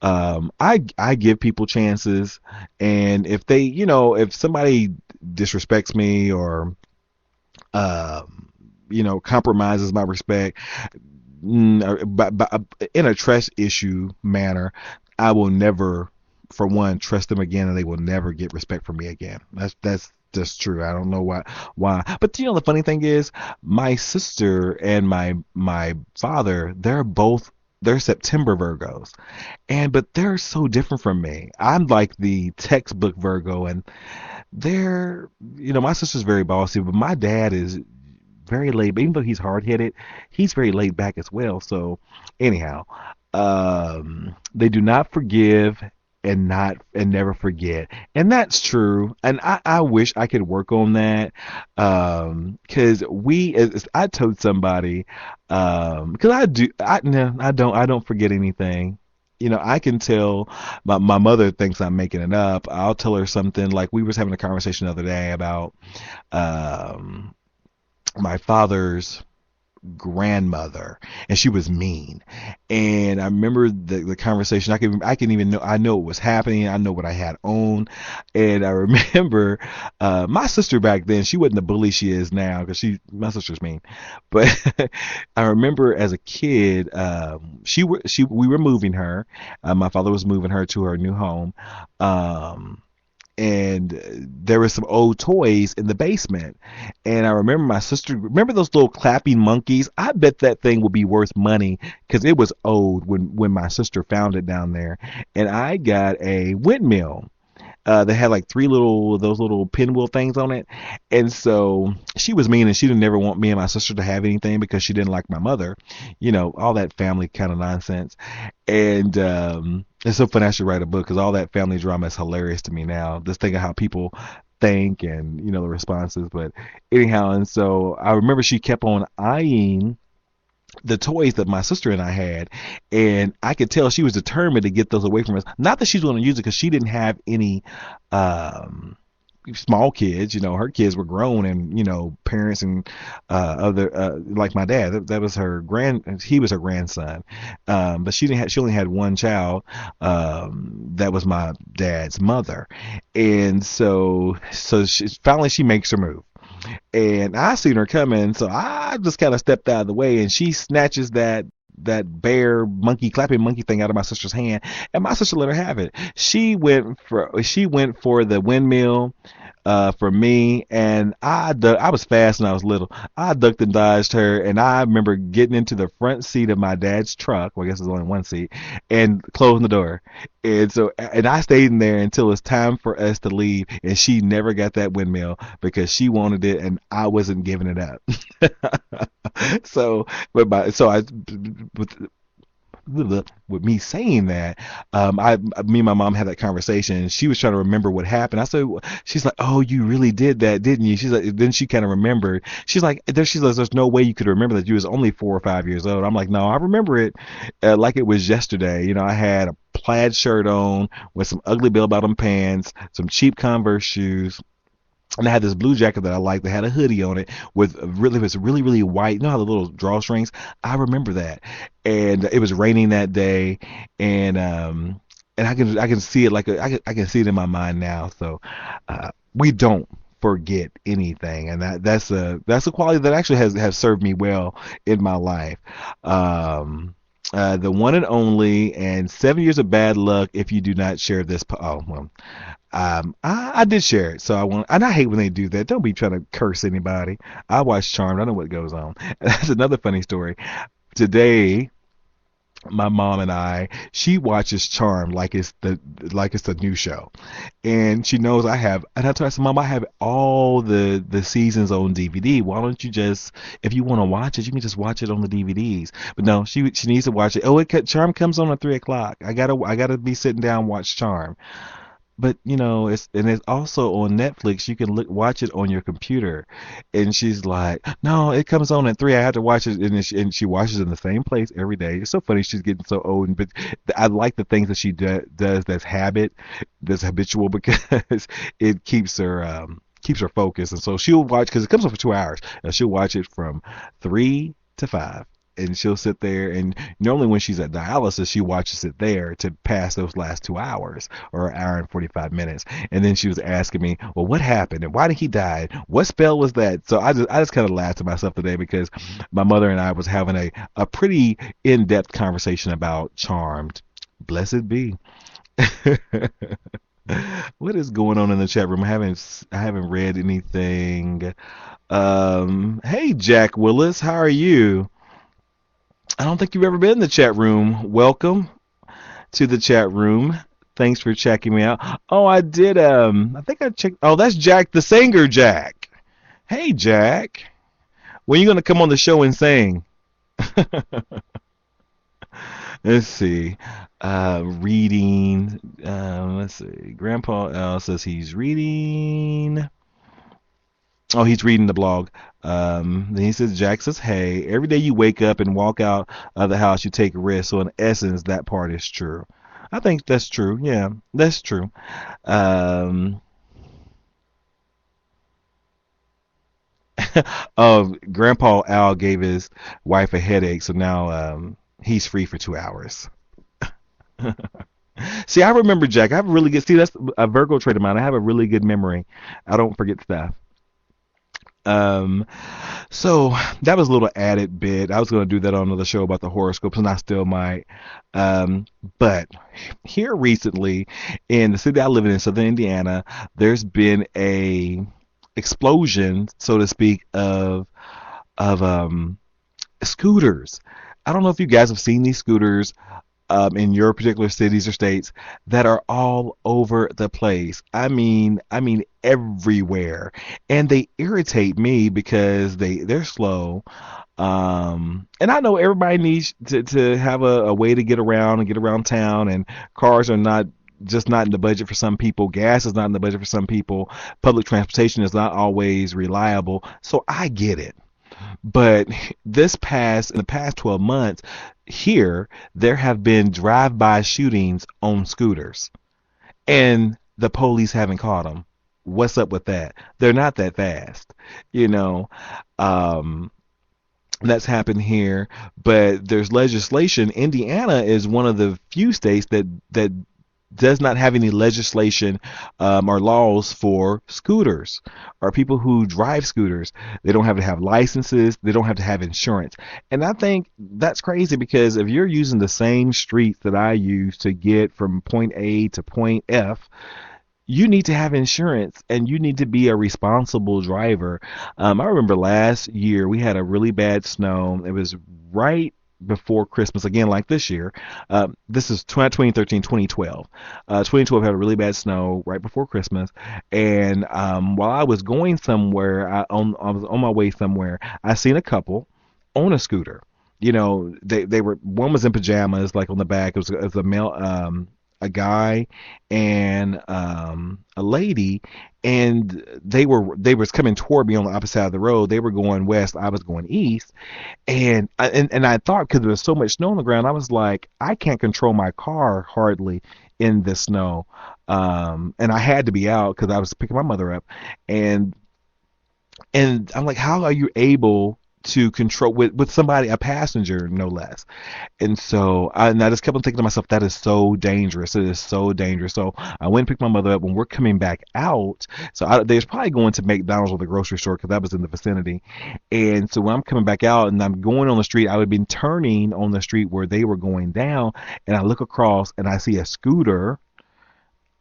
I give people chances, and if they, if somebody disrespects me or compromises my respect, but in a trust issue manner, I will never, for one, trust them again, and they will never get respect from me again. That's just true. I don't know why. But the funny thing is, my sister and my father, they're September Virgos, but they're so different from me. I'm like the textbook Virgo, and my sister's very bossy, but my dad is very laid. Even though he's hard headed, he's very laid back as well. So anyhow, they do not forgive and never forget, and that's true. And I wish I could work on that, because I told somebody, because I don't forget anything. I can tell my mother thinks I'm making it up. I'll tell her something like we was having a conversation the other day about um, my father's grandmother, and she was mean. And I remember the conversation. I can even know, I know what was happening. I know what I had on. And I remember my sister back then, she wasn't the bully she is now, because my sister's mean. But I remember as a kid, we were moving her. My father was moving her to her new home. And there were some old toys in the basement. And I remember my sister, remember those little clapping monkeys? I bet that thing would be worth money, because it was old when my sister found it down there. And I got a windmill. They had like those little pinwheel things on it. And so she was mean, and she didn't ever want me and my sister to have anything because she didn't like my mother, all that family kind of nonsense. And it's so funny. I should write a book, because all that family drama is hilarious to me now. Just thinking how people think, and the responses. But anyhow, and so I remember she kept on eyeing the toys that my sister and I had, and I could tell she was determined to get those away from us. Not that she's going to use it, because she didn't have any small kids. Her kids were grown, and parents and other like my dad. That was he was her grandson, but she didn't have. She only had one child. That was my dad's mother, and so finally she makes her move. And I seen her coming, so I just kind of stepped out of the way, and she snatches that bear monkey clapping monkey thing out of my sister's hand, and my sister let her have it. She went for the windmill for me, and I was fast when I was little. I ducked and dodged her, and I remember getting into the front seat of my dad's truck. Well, I guess there's only one seat, and closing the door. And I stayed in there until it's time for us to leave, and she never got that windmill because she wanted it, and I wasn't giving it up. So, so I, with me saying that, me and my mom had that conversation, and she was trying to remember what happened. She's like, "Oh, you really did that, didn't you?" She's like, then she kind of remembered. She's like, "There's no way you could remember that. You was only 4 or 5 years old." I'm like, "No, I remember it like it was yesterday." I had a plaid shirt on with some ugly bell-bottom pants, some cheap Converse shoes. And I had this blue jacket that I liked that had a hoodie on it it was really, really white. You know how the little drawstrings? I remember that. And it was raining that day, and I can see it I can see it in my mind now. So we don't forget anything, and that's a quality that actually has served me well in my life. The one and only, and 7 years of bad luck if you do not share this. I did share it, and I hate when they do that. Don't be trying to curse anybody. I watch Charmed. I know what goes on. That's another funny story. Today, my mom and she watches Charmed like it's the new show, and she knows I have. And I told her, I said, "Mom, I have all the seasons on DVD. Why don't you just, if you want to watch it, you can just watch it on the DVDs." But no, she needs to watch it. Oh, Charmed comes on at 3 o'clock. I gotta be sitting down and watch Charmed. But it's also on Netflix. You can watch it on your computer. And she's like, "No, it comes on at 3. I have to watch it." And she watches it in the same place every day. It's so funny. She's getting so old, but I like the things that she does that's habitual, because it keeps her focused. And so she'll watch, because it comes on for 2 hours, and she'll watch it from 3 to 5. And she'll sit there, and normally when she's at dialysis, she watches it there to pass those last 2 hours, or an hour and 45 minutes. And then she was asking me, "Well, what happened? And why did he die? What spell was that?" So I just kind of laughed to myself today, because my mother and I was having a pretty in-depth conversation about Charmed. Blessed be. What is going on in the chat room? I haven't read anything. Hey, Jack Willis, how are you? I don't think you've ever been in the chat room. Welcome to the chat room. Thanks for checking me out. Oh, I did. I think I checked. Oh, that's Jack the singer, Jack. Hey, Jack. When are you gonna come on the show and sing? Let's see. Reading. Let's see. Grandpa L says he's reading. Oh, he's reading the blog. Then he says, Jack says, hey, every day you wake up and walk out of the house, you take risks. So in essence, that part is true. I think that's true. Yeah, that's true. Um, Grandpa Al gave his wife a headache, so now he's free for 2 hours. See, I remember Jack. I have a really good. See, that's a Virgo trait of mine. I have a really good memory. I don't forget stuff. Um, so that was a little added bit. I was going to do that on another show about the horoscopes, and I still might. Um, but here recently, in the city I live in Southern Indiana, there's been a explosion, so to speak, of scooters. I don't know if you guys have seen these scooters in your particular cities or states that are all over the place. I mean everywhere, and they irritate me because they're slow. And I know everybody needs to have a way to get around and get around town, and cars are not just not in the budget for some people. Gas is not in the budget for some people. Public transportation is not always reliable. So I get it. But in the past 12 months, here, there have been drive-by shootings on scooters, and the police haven't caught them. What's up with that? They're not that fast, you know. Um, that's happened here, but there's legislation. Indiana is one of the few states that does not have any legislation or laws for scooters or people who drive scooters. They don't have to have licenses. They don't have to have insurance. And I think that's crazy because if you're using the same streets that I use to get from point A to point F, you need to have insurance and you need to be a responsible driver. I remember last year we had a really bad snow. It was right before Christmas, again, like this year. This is 2013, 2012. 2012 had a really bad snow right before Christmas. And while I was going somewhere, I was on my way somewhere, I seen a couple on a scooter. You know, they were, one was in pajamas, like on the back. It was a male, a guy and a lady, and they was coming toward me on the opposite side of the road. They were going west, I was going east, and I thought, because there was so much snow on the ground, I was like, I can't control my car hardly in the snow, and I had to be out because I was picking my mother up, and I'm like, how are you able to control with somebody, a passenger, no less? And so and I just kept on thinking to myself, that is so dangerous. It is so dangerous. So I went and picked my mother up. When we're coming back out, so they was probably going to McDonald's or the grocery store because that was in the vicinity. And so when I'm coming back out and I'm going on the street, I would have been turning on the street where they were going down, and I look across and I see a scooter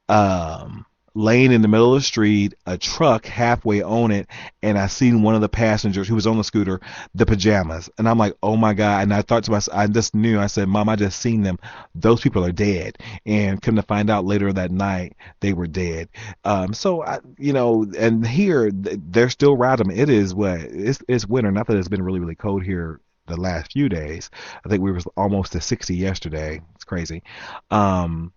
um, laying in the middle of the street, a truck halfway on it, and I seen one of the passengers who was on the scooter, the pajamas, and I'm like, oh my god! And I thought to myself, I just knew. I said, Mom, I just seen them. Those people are dead. And come to find out later that night, they were dead. And here they're still riding. It is what it's winter. Not that it's been really really cold here the last few days. I think we were almost to 60 yesterday. It's crazy. Um,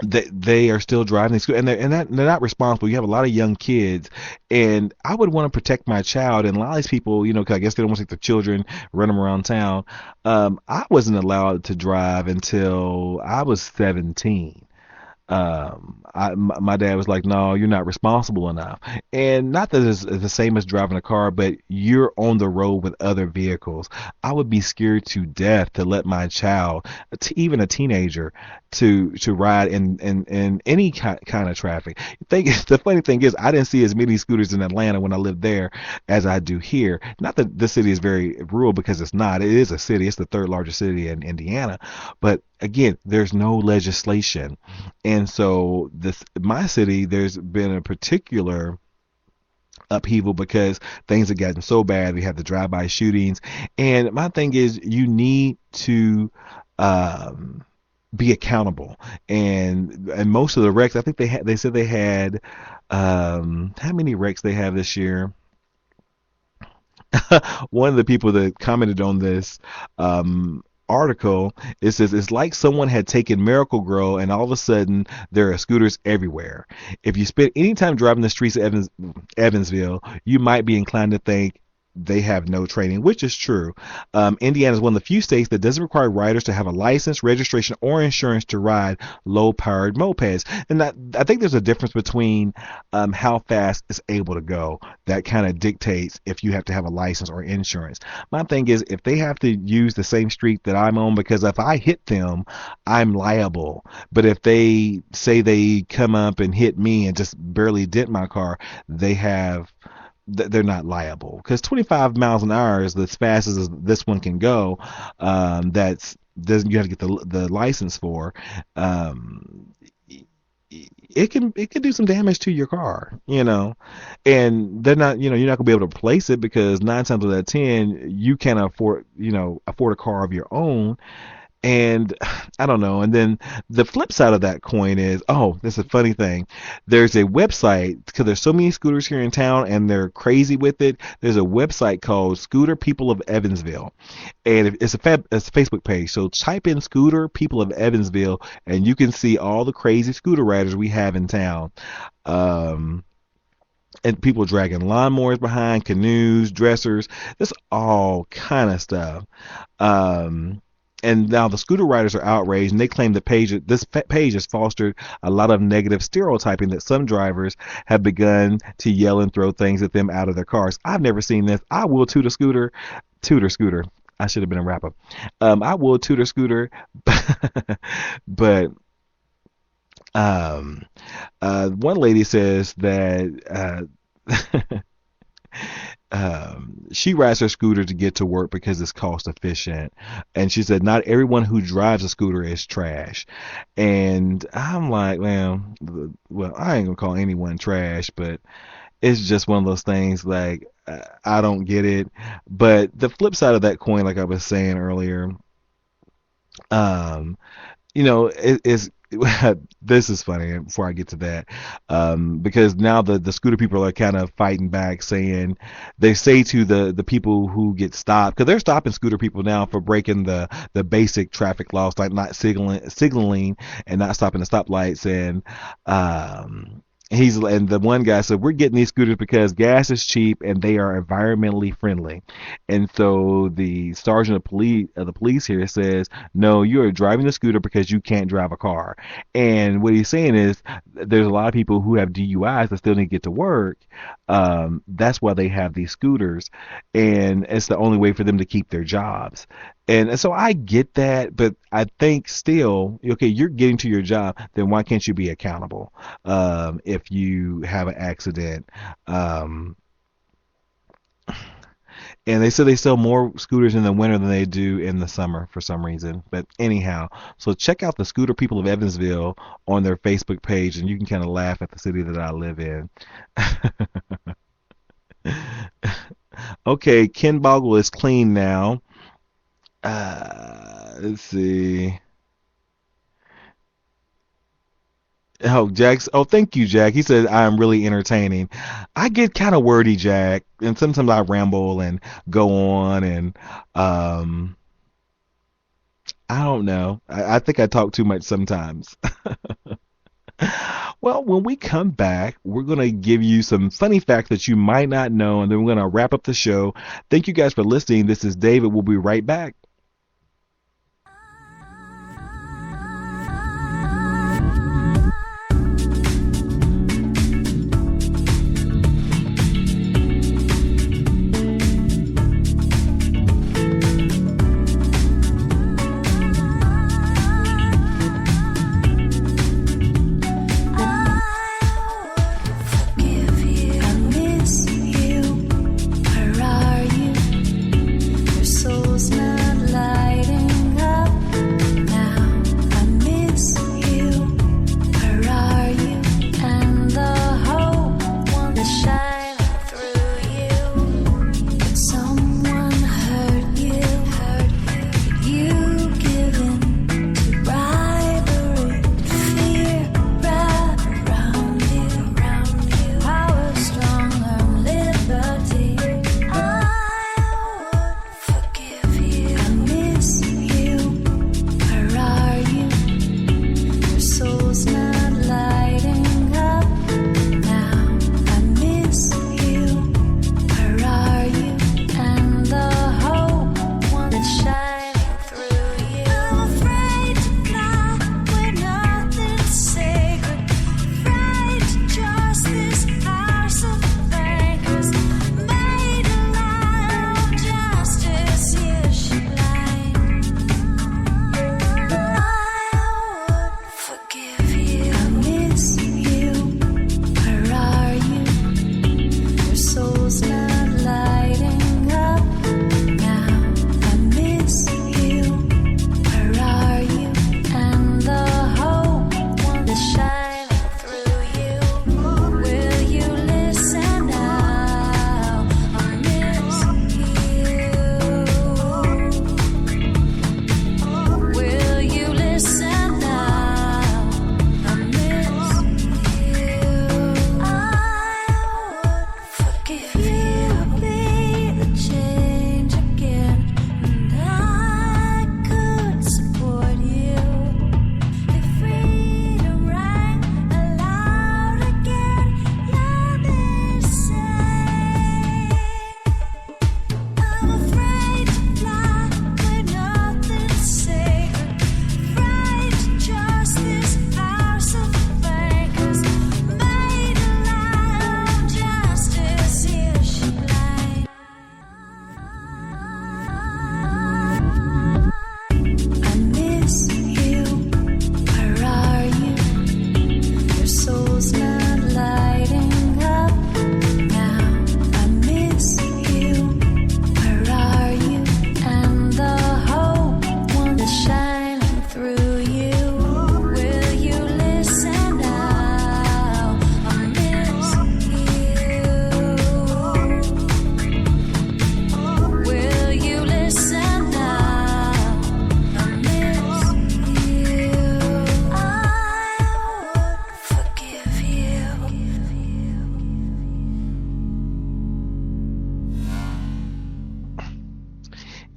they are still driving these schools, and they're not responsible. You have a lot of young kids, and I would want to protect my child. And a lot of these people, 'cause I guess they don't want to take their children, run them around town. I wasn't allowed to drive until I was 17. My dad was like, no, you're not responsible enough. And not that it's the same as driving a car, but you're on the road with other vehicles. I would be scared to death to let my child, even a teenager, to ride in any kind of traffic. The funny thing is, I didn't see as many scooters in Atlanta when I lived there as I do here. Not that the city is very rural, because it's not. It is a city. It's the third largest city in Indiana. But again, there's no legislation. And so my city, there's been a particular upheaval because things have gotten so bad. We have the drive-by shootings, and my thing is, you need to be accountable. And most of the wrecks, I think they said they had how many wrecks they have this year. one of the people that commented on this article, it says it's like someone had taken Miracle Grow and all of a sudden there are scooters everywhere. If you spend any time driving the streets of Evansville, you might be inclined to think they have no training, which is true. Indiana is one of the few states that doesn't require riders to have a license, registration, or insurance to ride low-powered mopeds. And I think there's a difference between how fast it's able to go. That kind of dictates if you have to have a license or insurance. My thing is, if they have to use the same street that I'm on, because if I hit them, I'm liable. But if they say they come up and hit me and just barely dent my car, they're not liable, because 25 miles an hour is as fast as this one can go. That's doesn't you have to get the license for. It can do some damage to your car, and they're not, you're not gonna be able to replace it, because 9 times out of 10 you can't afford a car of your own. And I don't know. And then the flip side of that coin is, this is a funny thing. There's a website, because there's so many scooters here in town and they're crazy with it. There's a website called Scooter People of Evansville, and it's a Facebook page. So type in Scooter People of Evansville, and you can see all the crazy scooter riders we have in town. And people dragging lawnmowers behind, canoes, dressers, this all kind of stuff. And now the scooter riders are outraged, and they claim this page has fostered a lot of negative stereotyping that some drivers have begun to yell and throw things at them out of their cars. I've never seen this. I will toot a scooter. I should have been a rapper. I will toot a scooter, but one lady says that she rides her scooter to get to work because it's cost efficient, and she said not everyone who drives a scooter is trash. And I'm like, man, well, I ain't gonna call anyone trash, but it's just one of those things, like, I don't get it. But the flip side of that coin, like I was saying earlier, is this is funny before I get to that, because now the scooter people are kind of fighting back, saying, they say to the people who get stopped, because they're stopping scooter people now for breaking the basic traffic laws, like not signaling and not stopping the stoplights. And and the one guy said, we're getting these scooters because gas is cheap and they are environmentally friendly. And so the sergeant of the police here says, no, you are driving the scooter because you can't drive a car. And what he's saying is, there's a lot of people who have DUIs that still need to get to work. That's why they have these scooters, and it's the only way for them to keep their jobs. And so I get that, but I think still, okay, you're getting to your job, then why can't you be accountable if you have an accident? And they said they sell more scooters in the winter than they do in the summer for some reason. But anyhow, so check out the Scooter People of Evansville on their Facebook page, and you can kind of laugh at the city that I live in. Okay, Ken Boggle is clean now. Let's see. Thank you, Jack. He said, I am really entertaining. I get kind of wordy, Jack, and sometimes I ramble and go on, and I don't know. I think I talk too much sometimes. Well, when we come back, we're going to give you some funny facts that you might not know, and then we're going to wrap up the show. Thank you guys for listening. This is David. We'll be right back.
Souls not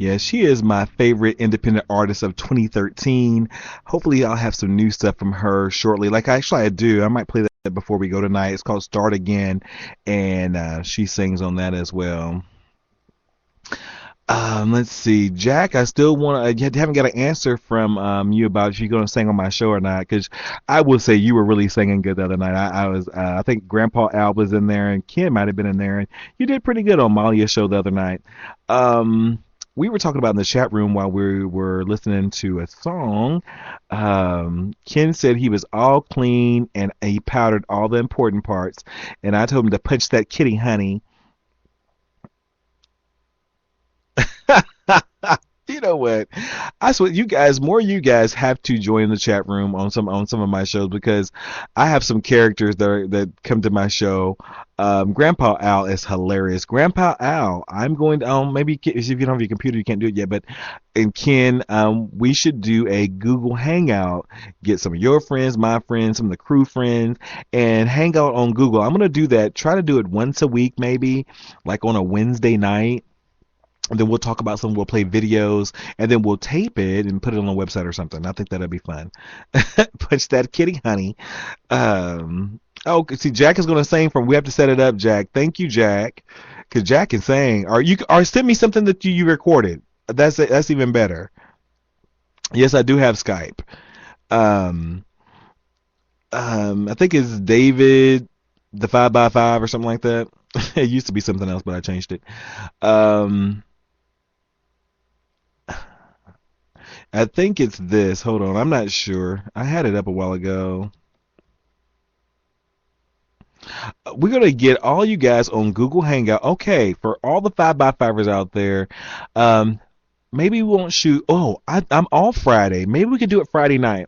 Yeah, she is my favorite independent artist of 2013. Hopefully, I'll have some new stuff from her shortly. Like, actually, I do. I might play that before we go tonight. It's called Start Again, and she sings on that as well. Let's see, Jack. I still want to. Haven't got an answer from you about if you're going to sing on my show or not. Because I will say you were really singing good the other night. I was. I think Grandpa Al was in there, and Ken might have been in there, and you did pretty good on Malia's show the other night. We were talking about in the chat room while we were listening to a song. Ken said he was all clean and he powdered all the important parts, and I told him to punch that kitty, honey. You know what? I swear, you guys have to join the chat room on some of my shows because I have some characters that come to my show. Grandpa Al is hilarious. Grandpa Al, I'm going to maybe if you don't have your computer, you can't do it yet. But and Ken, we should do a Google Hangout. Get some of your friends, my friends, some of the crew friends, and hang out on Google. I'm gonna do that. Try to do it once a week, maybe like on a Wednesday night. And then we'll talk about something. We'll play videos, and then we'll tape it and put it on the website or something. I think that'll be fun. Punch that kitty, honey. Oh, see, Jack is going to sing from. We have to set it up, Jack. Thank you, Jack, because Jack can sing. Or send me something that you recorded. That's even better. Yes, I do have Skype. I think it's David the 5x5 or something like that. It used to be something else, but I changed it. I think it's this. Hold on, I'm not sure. I had it up a while ago. We're gonna get all you guys on Google Hangout. Okay, for all the 5x5ers out there, maybe we won't shoot. Oh, I'm off Friday. Maybe we could do it Friday night.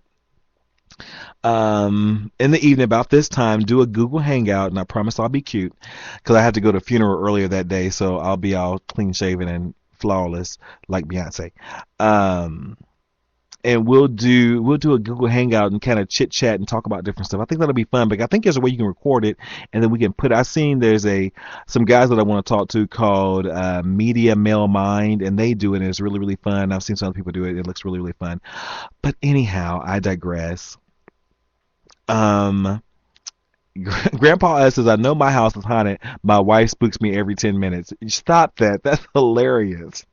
In the evening about this time, do a Google Hangout, and I promise I'll be cute because I had to go to a funeral earlier that day, so I'll be all clean shaven and flawless like Beyonce. And we'll do a Google Hangout and kind of chit chat and talk about different stuff. I think that'll be fun. But I think there's a way you can record it and then we can put. I've seen there's some guys that I want to talk to called Media Mail Mind, and they do it. And it's really really fun. I've seen some other people do it. It looks really really fun. But anyhow, I digress. Grandpa S says, I know my house is haunted. My wife spooks me every 10 minutes. Stop that. That's hilarious.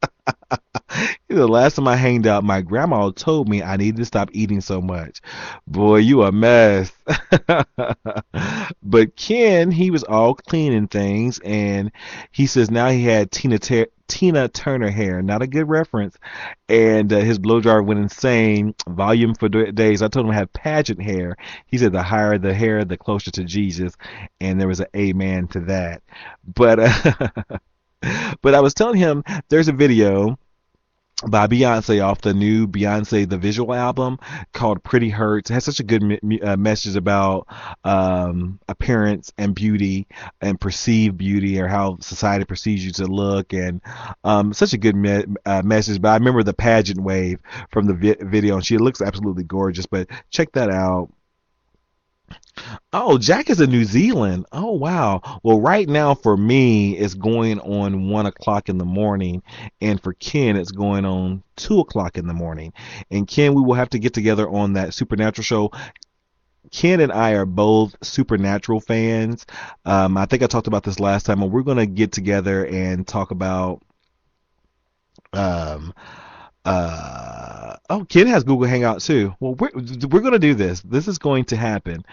The last time I hanged out, my grandma told me I needed to stop eating so much. Boy, you a mess. But Ken, he was all cleaning things, and he says now he had Tina Turner hair. Not a good reference. And his blow dryer went insane. Volume for days. I told him I have pageant hair. He said the higher the hair, the closer to Jesus. And there was an amen to that. But but I was telling him there's a video by Beyonce off the new Beyonce the Visual album called Pretty Hurts. It has such a good message about appearance and beauty and perceived beauty, or how society perceives you to look, and such a good message. But I remember the pageant wave from the video, and she looks absolutely gorgeous. But check that out. Oh, Jack is in New Zealand. Oh, wow. Well, right now for me, it's going on 1 o'clock in the morning, and for Ken, it's going on 2 o'clock in the morning. And Ken, we will have to get together on that Supernatural show. Ken and I are both Supernatural fans. I think I talked about this last time, and we're going to get together and talk about. Ken has Google Hangout too. Well, we're going to do this. This is going to happen.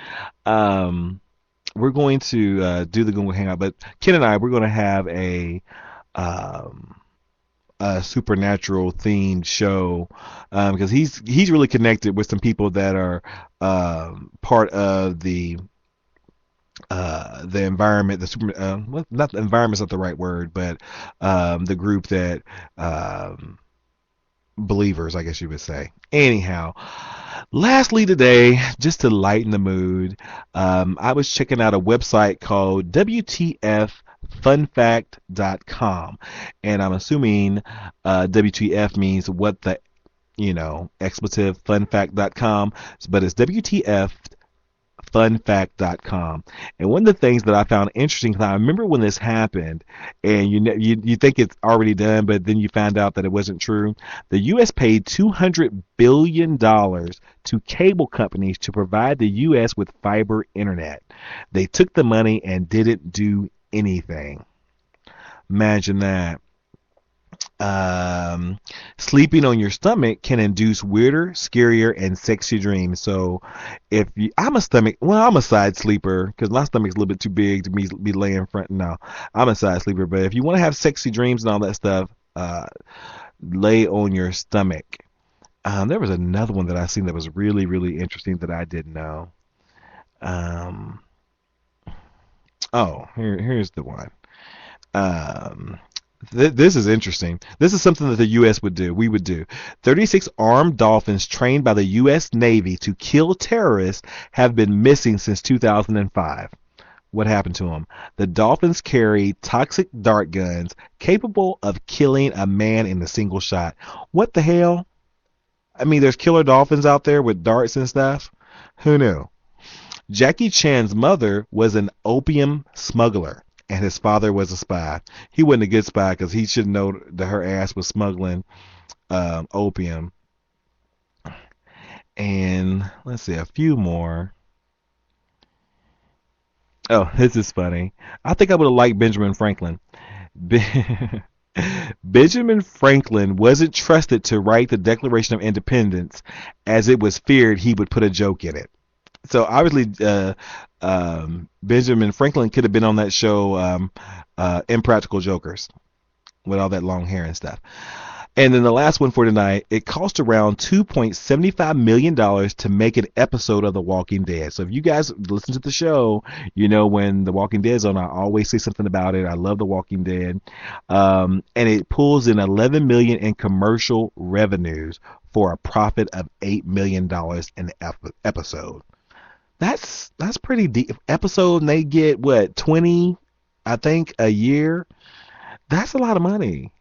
We're going to do the Google Hangout, but Ken and I, we're going to have a supernatural themed show because he's really connected with some people that are part of the environment, well, not the environment's not the right word, but the group that believers, I guess you would say. Anyhow, lastly today, just to lighten the mood, I was checking out a website called WTF funfact.com, and I'm assuming WTF means what the expletive funfact.com, but it's WTF funfact.com. And one of the things that I found interesting, 'cause I remember when this happened, and you think it's already done, but then you find out that it wasn't true. The U.S. paid $200 billion to cable companies to provide the U.S. with fiber internet. They took the money and didn't do anything. Imagine that. Um, Sleeping on your stomach can induce weirder, scarier, and sexy dreams. So, if you, I'm a side sleeper because my stomach's a little bit too big to be laying front. No, I'm a side sleeper. But if you want to have sexy dreams and all that stuff, lay on your stomach. There was another one that I seen that was really, really interesting that I didn't know. Um, here's the one. Um, this is interesting. This is something that the U.S. would do. We would do. 36 armed dolphins trained by the U.S. Navy to kill terrorists have been missing since 2005. What happened to them? The dolphins carry toxic dart guns capable of killing a man in a single shot. What the hell? I mean, there's killer dolphins out there with darts and stuff. Who knew? Jackie Chan's mother was an opium smuggler, and his father was a spy. He wasn't a good spy because he should know that her ass was smuggling opium. And let's see, a few more. Oh, this is funny. I think I would have liked Benjamin Franklin. Benjamin Franklin wasn't trusted to write the Declaration of Independence as it was feared he would put a joke in it. So obviously, Benjamin Franklin could have been on that show, Impractical Jokers, with all that long hair and stuff. And then the last one for tonight, it cost around $2.75 million to make an episode of The Walking Dead. So if you guys listen to the show, you know when The Walking Dead is on, I always say something about it. I love The Walking Dead. And it pulls in $11 million in commercial revenues for a profit of $8 million an episode. That's pretty deep episode, and they get what, 20, I think, a year. That's a lot of money.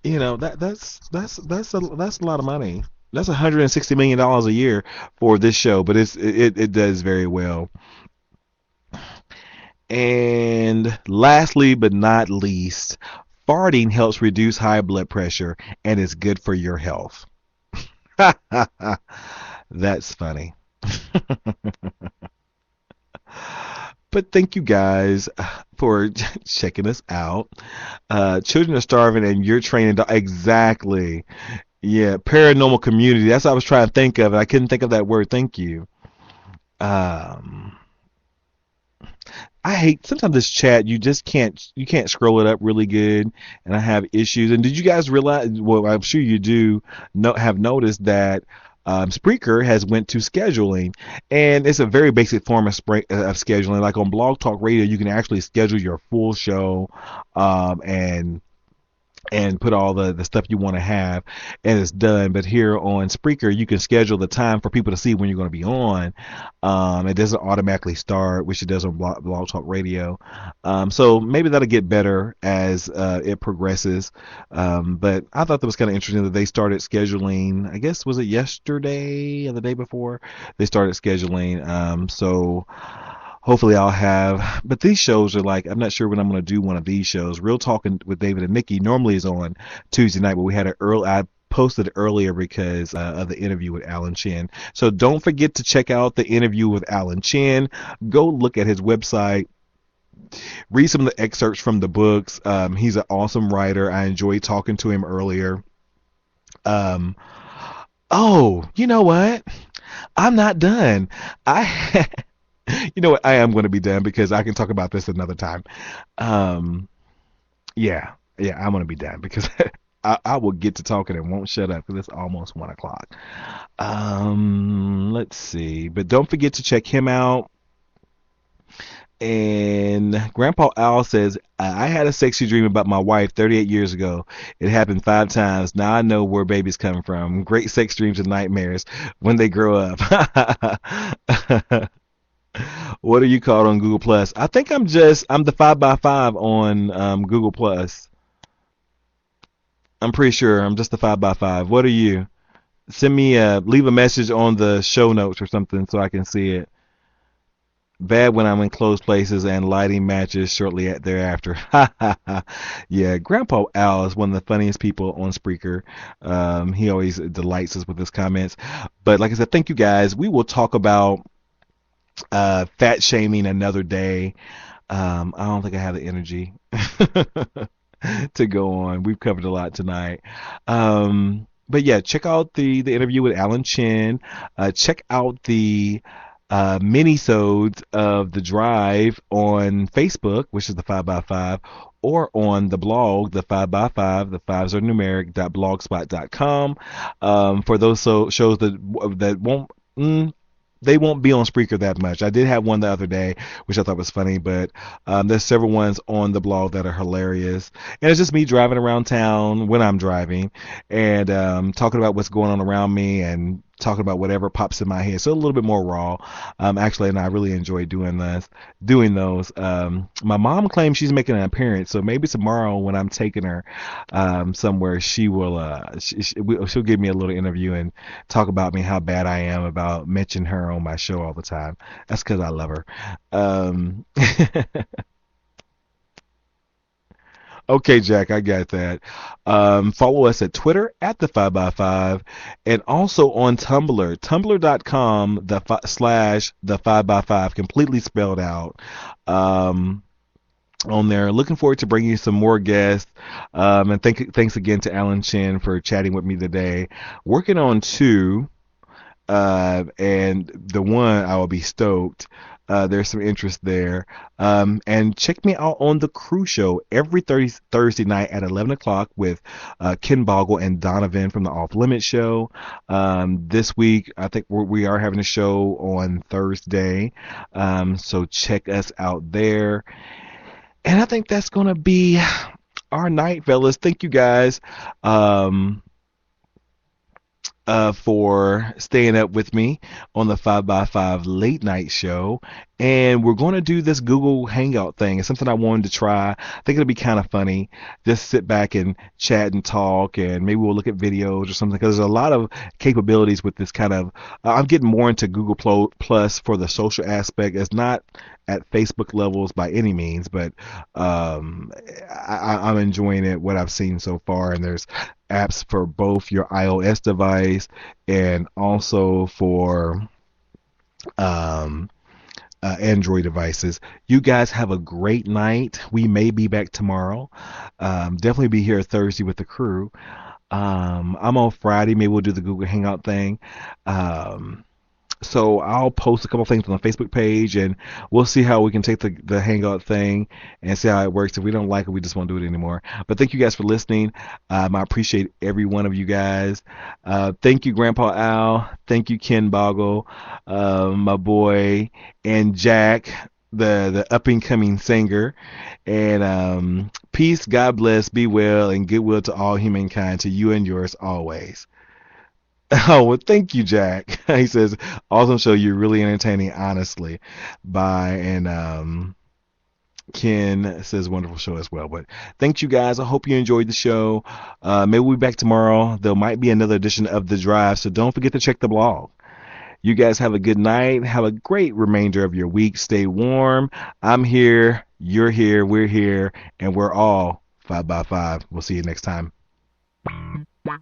You know, that's a lot of money. That's $160 million a year for this show, but it does very well. And lastly but not least, farting helps reduce high blood pressure and is good for your health. That's funny. But thank you guys for checking us out. Children are starving and you're training. Exactly. Yeah, paranormal community. That's what I was trying to think of. And I couldn't think of that word. Thank you. I hate sometimes this chat. You just can't scroll it up really good, and I have issues. And did you guys realize? Well, I'm sure you do have noticed that Spreaker has went to scheduling, and it's a very basic form of scheduling. Like on Blog Talk Radio, you can actually schedule your full show, and put all the stuff you want to have, and it's done. But here on Spreaker, you can schedule the time for people to see when you're going to be on. It doesn't automatically start, which it does on Blog Talk Radio. So maybe that'll get better as it progresses. But I thought that was kind of interesting that they started scheduling. I guess, was it yesterday or the day before? They started scheduling. So hopefully I'll have, but these shows are like, I'm not sure when I'm going to do one of these shows. Real Talking with David and Nikki normally is on Tuesday night, but we had I posted it earlier because of the interview with Alan Chen. So don't forget to check out the interview with Alan Chen. Go look at his website. Read some of the excerpts from the books. He's an awesome writer. I enjoyed talking to him earlier. Oh, you know what? I'm not done. You know what? I am going to be done because I can talk about this another time. Yeah, I'm going to be done because I will get to talking and won't shut up because it's almost 1:00. Let's see. But don't forget to check him out. And Grandpa Al says, I had a sexy dream about my wife 38 years ago. It happened 5 times. Now I know where babies come from. Great sex dreams and nightmares when they grow up. What are you called on Google Plus? I think I'm the 5x5 on Google Plus. I'm pretty sure I'm just the 5x5. What are you? Leave a message on the show notes or something so I can see it. Bad when I'm in closed places and lighting matches shortly thereafter. Ha ha ha. Yeah, Grandpa Al is one of the funniest people on Spreaker. He always delights us with his comments. But like I said, thank you guys. We will talk about fat shaming another day. I don't think I have the energy to go on. We've covered a lot tonight. But yeah, check out the interview with Alan Chin. Check out the mini-sodes of The Drive on Facebook, which is the 5x5, or on the blog, the 5x5, the fives are numeric.blogspot.com. For those shows that won't. They won't be on Spreaker that much. I did have one the other day, which I thought was funny, but there's several ones on the blog that are hilarious. And it's just me driving around town when I'm driving and talking about what's going on around me and talking about whatever pops in my head. So a little bit more raw, actually, and I really enjoy doing those. My mom claims she's making an appearance, so maybe tomorrow when I'm taking her somewhere, she will she'll give me a little interview and talk about me, how bad I am about mentioning her on my show all the time. That's because I love her. Okay, Jack, I got that. Follow us at Twitter at the 5x5 and also on Tumblr, tumblr.com slash the 5x5, completely spelled out. On there, looking forward to bringing you some more guests. And thanks again to Alan Chin for chatting with me today. Working on two, and the one I will be stoked. There's some interest there. And check me out on The Crew Show every Thursday night at 11 o'clock with Ken Boggle and Donovan from the Off Limit Show. This week, I think we are having a show on Thursday. So check us out there. And I think that's going to be our night, fellas. Thank you guys. For staying up with me on the 5x5 late night show. And we're going to do this Google Hangout thing. It's something I wanted to try. I think it'll be kind of funny. Just sit back and chat and talk, and maybe we'll look at videos or something, because there's a lot of capabilities with this kind of. I'm getting more into Google Plus for the social aspect. It's not at Facebook levels by any means, but I'm enjoying it, what I've seen so far. And there's apps for both your iOS device and also for Android devices. You guys have a great night. We may be back tomorrow. Definitely be here Thursday with the crew. I'm on Friday. Maybe we'll do the Google Hangout thing. So I'll post a couple things on the Facebook page, and we'll see how we can take the Hangout thing and see how it works. If we don't like it, we just won't do it anymore. But thank you guys for listening. I appreciate every one of you guys. Thank you, Grandpa Al. Thank you, Ken Boggle, my boy, and Jack, the up-and-coming singer. And peace, God bless, be well, and goodwill to all humankind, to you and yours always. Oh, well, thank you, Jack. He says, awesome show. You're really entertaining, honestly. Bye. And Ken says, wonderful show as well. But thank you, guys. I hope you enjoyed the show. Maybe we'll be back tomorrow. There might be another edition of The Drive, so don't forget to check the blog. You guys have a good night. Have a great remainder of your week. Stay warm. I'm here. You're here. We're here. And we're all 5x5. We'll see you next time. Wow.